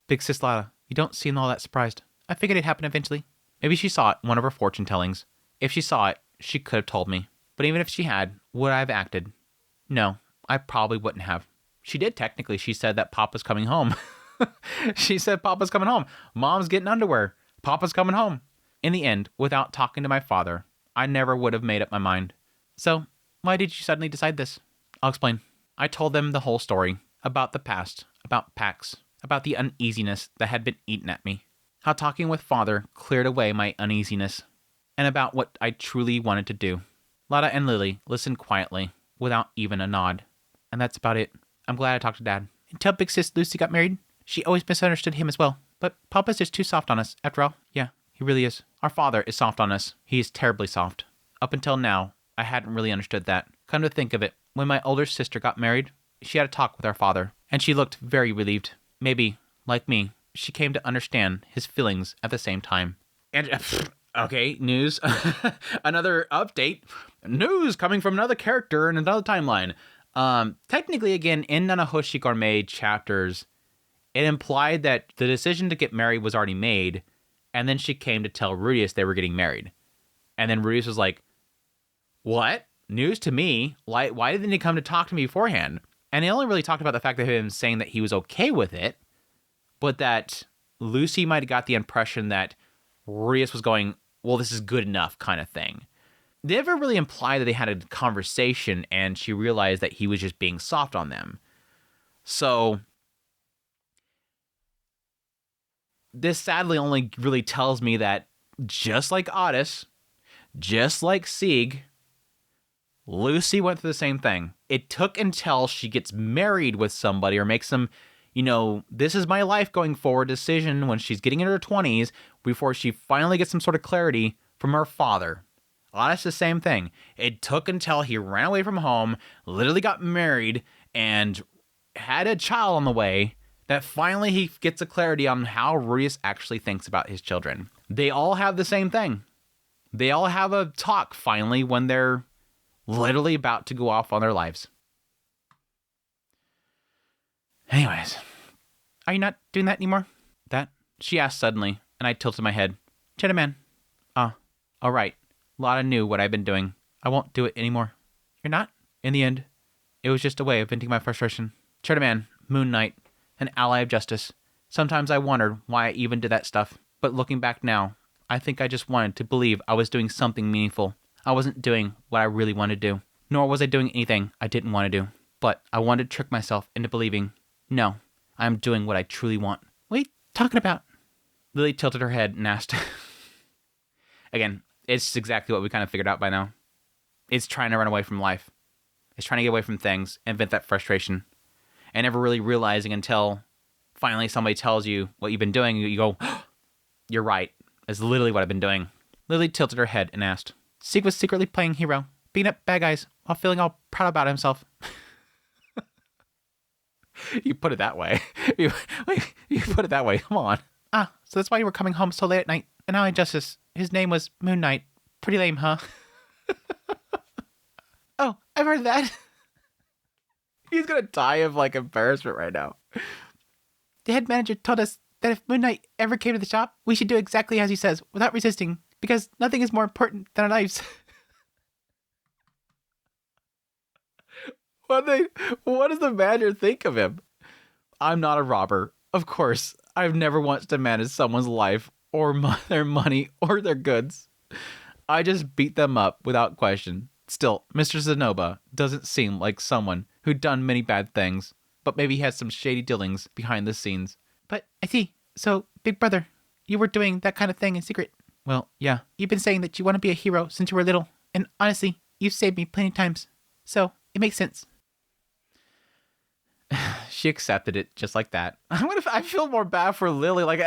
Big sis Lada, you don't seem all that surprised. I figured it'd happen eventually. Maybe she saw it in one of her fortune tellings. If she saw it, she could have told me. But even if she had, would I have acted? No, I probably wouldn't have. She did technically. She said that Papa's coming home. She said Papa's coming home. Mom's getting underwear. Papa's coming home. In the end, without talking to my father, I never would have made up my mind. So, why did you suddenly decide this? I'll explain. I told them the whole story. About the past. About Pax. About the uneasiness that had been eaten at me. How talking with father cleared away my uneasiness. And about what I truly wanted to do. Lada and Lily listened quietly, without even a nod. And that's about it. I'm glad I talked to Dad. Until Big Sis Lucy got married, she always misunderstood him as well. But Papa's just too soft on us, after all. Yeah, he really is. Our father is soft on us. He is terribly soft. Up until now, I hadn't really understood that. Come to think of it, when my older sister got married, she had a talk with our father, and she looked very relieved. Maybe, like me, she came to understand his feelings at the same time. And, okay, news. Another update. News coming from another character in another timeline. Technically, again, in Nanahoshi Gourmet chapters, it implied that the decision to get married was already made, and then she came to tell Rudius they were getting married. And then Rudius was like, what? News to me? Why didn't he come to talk to me beforehand? And he only really talked about the fact that him saying that he was okay with it, but that Lucy might have got the impression that Rudius was going, well, this is good enough kind of thing. They never really implied that they had a conversation and she realized that he was just being soft on them. So this sadly only really tells me that just like Otis, just like Sieg, Lucy went through the same thing. It took until she gets married with somebody or makes some, this is my life going forward decision when she's getting into her 20s before she finally gets some sort of clarity from her father. Otis, the same thing. It took until he ran away from home, literally got married, and had a child on the way that finally he gets a clarity on how Rudius actually thinks about his children. They all have the same thing. They all have a talk finally when they're literally about to go off on their lives. Anyways, are you not doing that anymore? That? She asked suddenly, and I tilted my head. Cheddar Man. All right. Lada knew what I've been doing. I won't do it anymore. You're not? In the end, it was just a way of venting my frustration. Cheddar Man, Moon Knight, an ally of justice. Sometimes I wondered why I even did that stuff. But looking back now, I think I just wanted to believe I was doing something meaningful. I wasn't doing what I really wanted to do. Nor was I doing anything I didn't want to do. But I wanted to trick myself into believing, no, I'm doing what I truly want. What are you talking about? Lily tilted her head and asked. Again, it's exactly what we kind of figured out by now. It's trying to run away from life. It's trying to get away from things and vent that frustration. And never really realizing until finally somebody tells you what you've been doing, you go, you're right. That's literally what I've been doing. Lily tilted her head and asked. Sieg was secretly playing hero, beating up bad guys while feeling all proud about himself. You put it that way. You put it that way. Come on. So that's why you were coming home so late at night. And now Justice, his name was Moon Knight. Pretty lame, huh? Oh, I've heard of that. He's gonna die of embarrassment right now. The head manager told us that if Moon Knight ever came to the shop, we should do exactly as he says, without resisting. Because nothing is more important than our lives. What does the manager think of him? I'm not a robber. Of course, I've never once demanded someone's life or their money or their goods. I just beat them up without question. Still, Mr. Zenoba doesn't seem like someone who'd done many bad things, but maybe he has some shady dealings behind the scenes. But I see. So, big brother, you were doing that kind of thing in secret. Well, yeah. You've been saying that you want to be a hero since you were little, and honestly, you've saved me plenty of times. So, it makes sense. She accepted it just like that. I feel more bad for Lily. Like,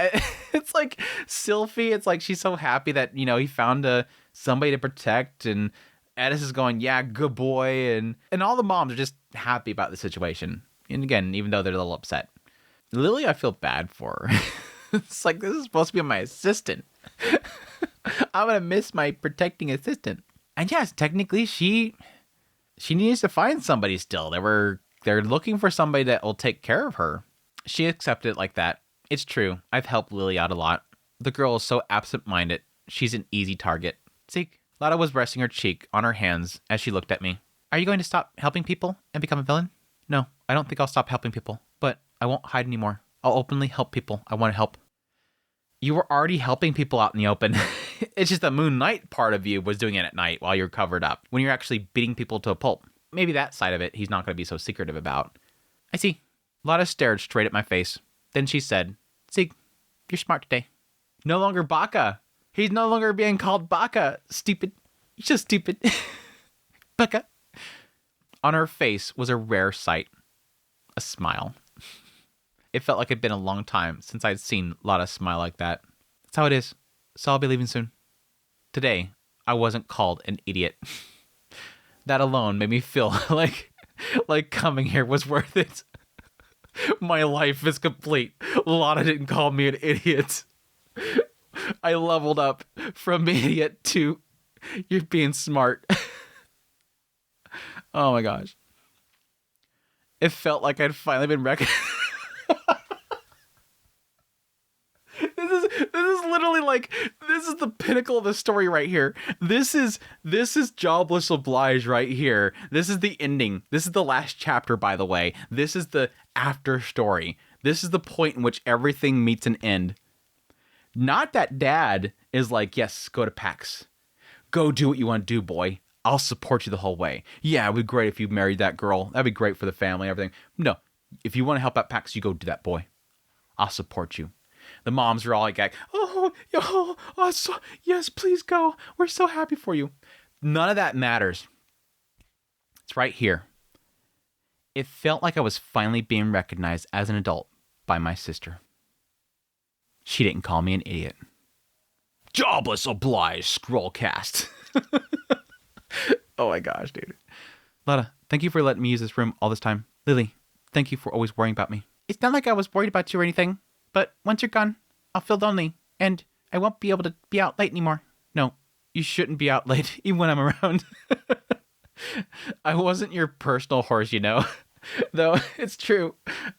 it's like Sylphie. It's like she's so happy that, you know, he found somebody to protect, and Edis is going, yeah, good boy, and all the moms are just happy about the situation. And again, even though they're a little upset. Lily, I feel bad for her. It's like, this is supposed to be my assistant. I'm gonna miss my protecting assistant. And yes, technically she needs to find somebody still. They're looking for somebody that will take care of her. She accepted it like that. It's true. I've helped Lily out a lot. The girl is so absent-minded. She's an easy target. Zeke, Lada was resting her cheek on her hands as she looked at me. Are you going to stop helping people and become a villain? No, I don't think I'll stop helping people, but I won't hide anymore. I'll openly help people I want to help. You were already helping people out in the open. It's just the Moon Knight part of you was doing it at night while you're covered up, when you're actually beating people to a pulp. Maybe that side of it he's not going to be so secretive about. I see. Lada stared straight at my face. Then she said, Zeke, you're smart today. No longer Baka. He's no longer being called Baka. Stupid. You're just stupid. Baka. On her face was a rare sight. A smile. It felt like it'd been a long time since I'd seen Lada smile like that. That's how it is. So I'll be leaving soon. Today, I wasn't called an idiot. That alone made me feel like coming here was worth it. My life is complete. Lada didn't call me an idiot. I leveled up from idiot to you're being smart. Oh my gosh. It felt like I'd finally been recognized. This is literally like, this is the pinnacle of the story right here. This is Jobless Oblige right here. This is the ending. This is the last chapter, by the way. This is the after story. This is the point in which everything meets an end. Not that Dad is like, yes, go to PAX. Go do what you want to do, boy. I'll support you the whole way. Yeah, it'd be great if you married that girl. That'd be great for the family, everything. No, if you want to help out PAX, you go do that, boy. I'll support you. The moms are all like, yes, please go. We're so happy for you. None of that matters. It's right here. It felt like I was finally being recognized as an adult by my sister. She didn't call me an idiot. Jobless Oblige, Scrollcast. Oh my gosh, dude. Lada, thank you for letting me use this room all this time. Lily, thank you for always worrying about me. It's not like I was worried about you or anything. But once you're gone, I'll feel lonely, and I won't be able to be out late anymore. No, you shouldn't be out late, even when I'm around. I wasn't your personal horse, you know. Though, it's true,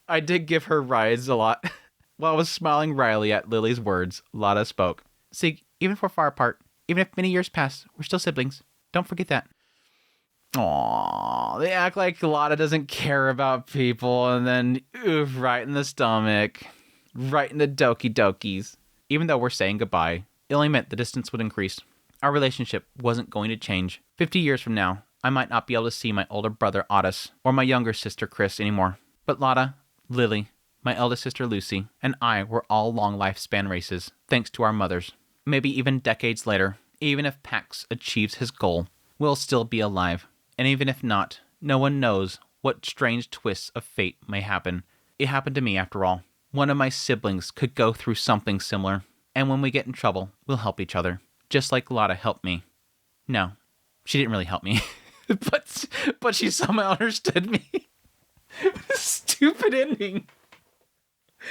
I did give her rides a lot. While I was smiling wryly at Lily's words, Lada spoke. Sig, even if we're far apart, even if many years pass, we're still siblings. Don't forget that. Aww, they act like Lada doesn't care about people, and then, oof, right in the stomach. Right in the doki dokis. Even though we're saying goodbye, it only meant the distance would increase. Our relationship wasn't going to change. 50 years from now, I might not be able to see my older brother Otis or my younger sister Chris anymore. But Lada, Lily, my eldest sister Lucy, and I were all long lifespan races, thanks to our mothers. Maybe even decades later, even if Pax achieves his goal, we'll still be alive. And even if not, no one knows what strange twists of fate may happen. It happened to me after all. One of my siblings could go through something similar, and when we get in trouble, we'll help each other, just like Lada helped me. No, she didn't really help me, but she somehow understood me. Stupid ending.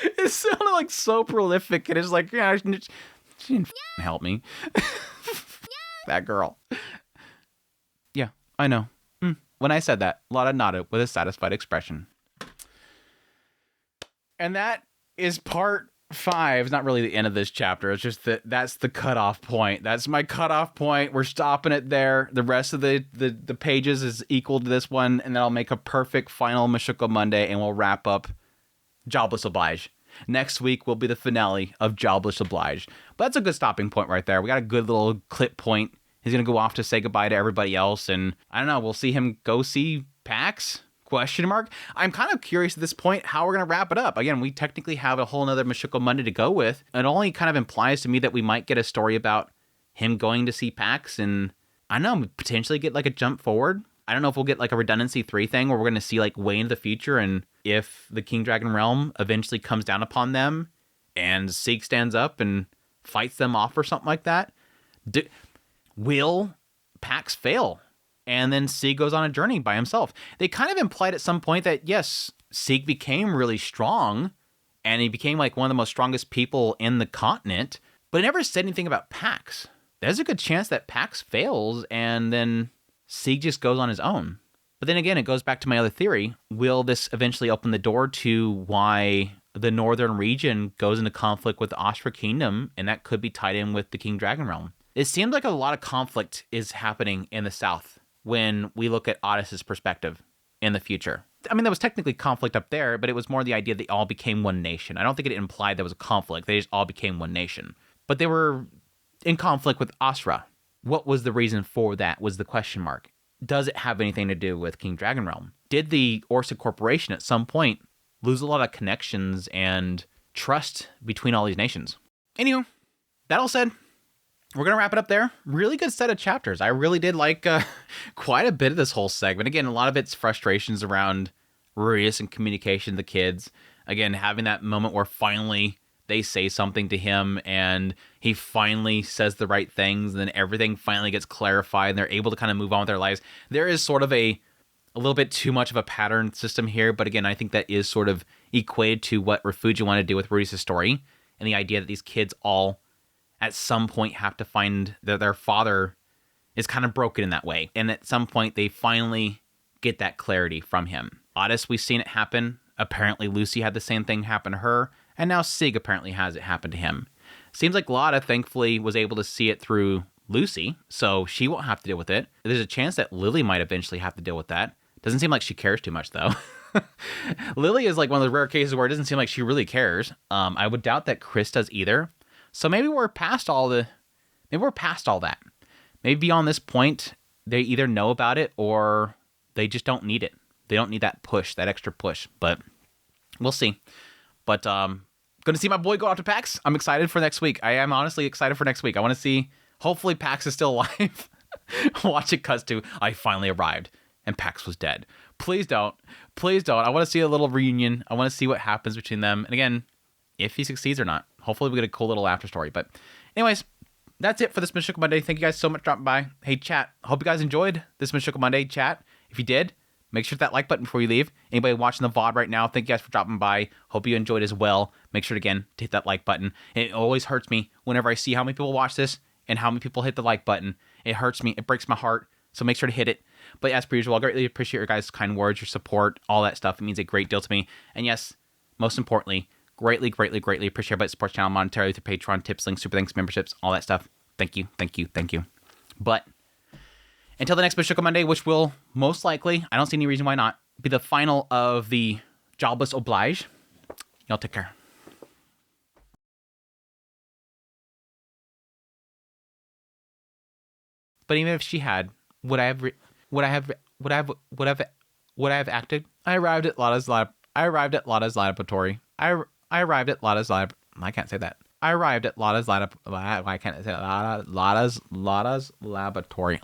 It sounded like so prolific, and it's like, yeah, she didn't help me. That girl. Yeah, I know. When I said that, Lada nodded with a satisfied expression. And that is part 5 is not really the end of this chapter. It's just that that's the cutoff point. That's my cutoff point. We're stopping it there. The rest of the pages is equal to this one, and then I'll make a perfect final Mushoku Monday, and we'll wrap up Jobless Oblige. Next week will be the finale of Jobless Oblige. But that's a good stopping point right there. We got a good little clip point. He's going to go off to say goodbye to everybody else, and I don't know, we'll see him go see Pax? Question mark. I'm kind of curious at this point how we're going to wrap it up. Again, we technically have a whole nother Mushoku Monday to go with. It only kind of implies to me that we might get a story about him going to see Pax, and I don't know, potentially get like a jump forward. I don't know if we'll get like a Redundancy 3 thing where we're going to see like way into the future, and if the King Dragon Realm eventually comes down upon them and Sieg stands up and fights them off or something like that, will Pax fail? And then Sieg goes on a journey by himself. They kind of implied at some point that, yes, Sieg became really strong, and he became like one of the most strongest people in the continent, but he never said anything about Pax. There's a good chance that Pax fails, and then Sieg just goes on his own. But then again, it goes back to my other theory. Will this eventually open the door to why the northern region goes into conflict with the Ashra Kingdom, and that could be tied in with the King Dragon Realm? It seems like a lot of conflict is happening in the south when we look at Otis's perspective in the future. I mean, there was technically conflict up there, but it was more the idea they all became one nation. I don't think it implied there was a conflict. They just all became one nation. But they were in conflict with Asra. What was the reason for that was the question mark. Does it have anything to do with King Dragon Realm? Did the Orsa Corporation at some point lose a lot of connections and trust between all these nations? Anywho, that all said, we're going to wrap it up there. Really good set of chapters. I really did like quite a bit of this whole segment. Again, a lot of it's frustrations around Ruius and communication to the kids. Again, having that moment where finally they say something to him and he finally says the right things, and then everything finally gets clarified and they're able to kind of move on with their lives. There is sort of a little bit too much of a pattern system here, but again, I think that is sort of equated to what Refuji wanted to do with Ruius' story, and the idea that these kids all at some point have to find that their father is kind of broken in that way. And at some point, they finally get that clarity from him. Otis, we've seen it happen. Apparently, Lucy had the same thing happen to her. And now Sieg apparently has it happen to him. Seems like Lotta, thankfully, was able to see it through Lucy, so she won't have to deal with it. There's a chance that Lily might eventually have to deal with that. Doesn't seem like she cares too much, though. Lily is like one of the rare cases where it doesn't seem like she really cares. I would doubt that Chris does either. So maybe we're past all that. Maybe beyond this point, they either know about it or they just don't need it. They don't need that push, that extra push. But we'll see. But going to see my boy go out to PAX. I'm excited for next week. I am honestly excited for next week. I want to see, hopefully PAX is still alive. Watch it cut to, I finally arrived and PAX was dead. Please don't. Please don't. I want to see a little reunion. I want to see what happens between them. And again, if he succeeds or not. Hopefully we get a cool little after story. But anyways, that's it for this Mushoku Monday. Thank you guys so much for dropping by. Hey, chat. Hope you guys enjoyed this Mushoku Monday chat. If you did, make sure to hit that like button before you leave. Anybody watching the VOD right now, thank you guys for dropping by. Hope you enjoyed as well. Make sure, again, to hit that like button. It always hurts me whenever I see how many people watch this and how many people hit the like button. It hurts me. It breaks my heart. So make sure to hit it. But as per usual, I greatly appreciate your guys' kind words, your support, all that stuff. It means a great deal to me. And yes, most importantly, greatly appreciate everybody that supports the channel monetarily through Patreon, tips, links, super thanks, memberships, all that stuff. Thank you. But until the next Mushoku Monday, which will most likely, I don't see any reason why not, be the final of the Jobless Oblige. Y'all take care. But even if she had, would I have acted? I arrived at Lotta's laboratory. I arrived at Lotta's lab. I can't say that. I arrived at Lotta's lab. I can't say that. Lotta's laboratory.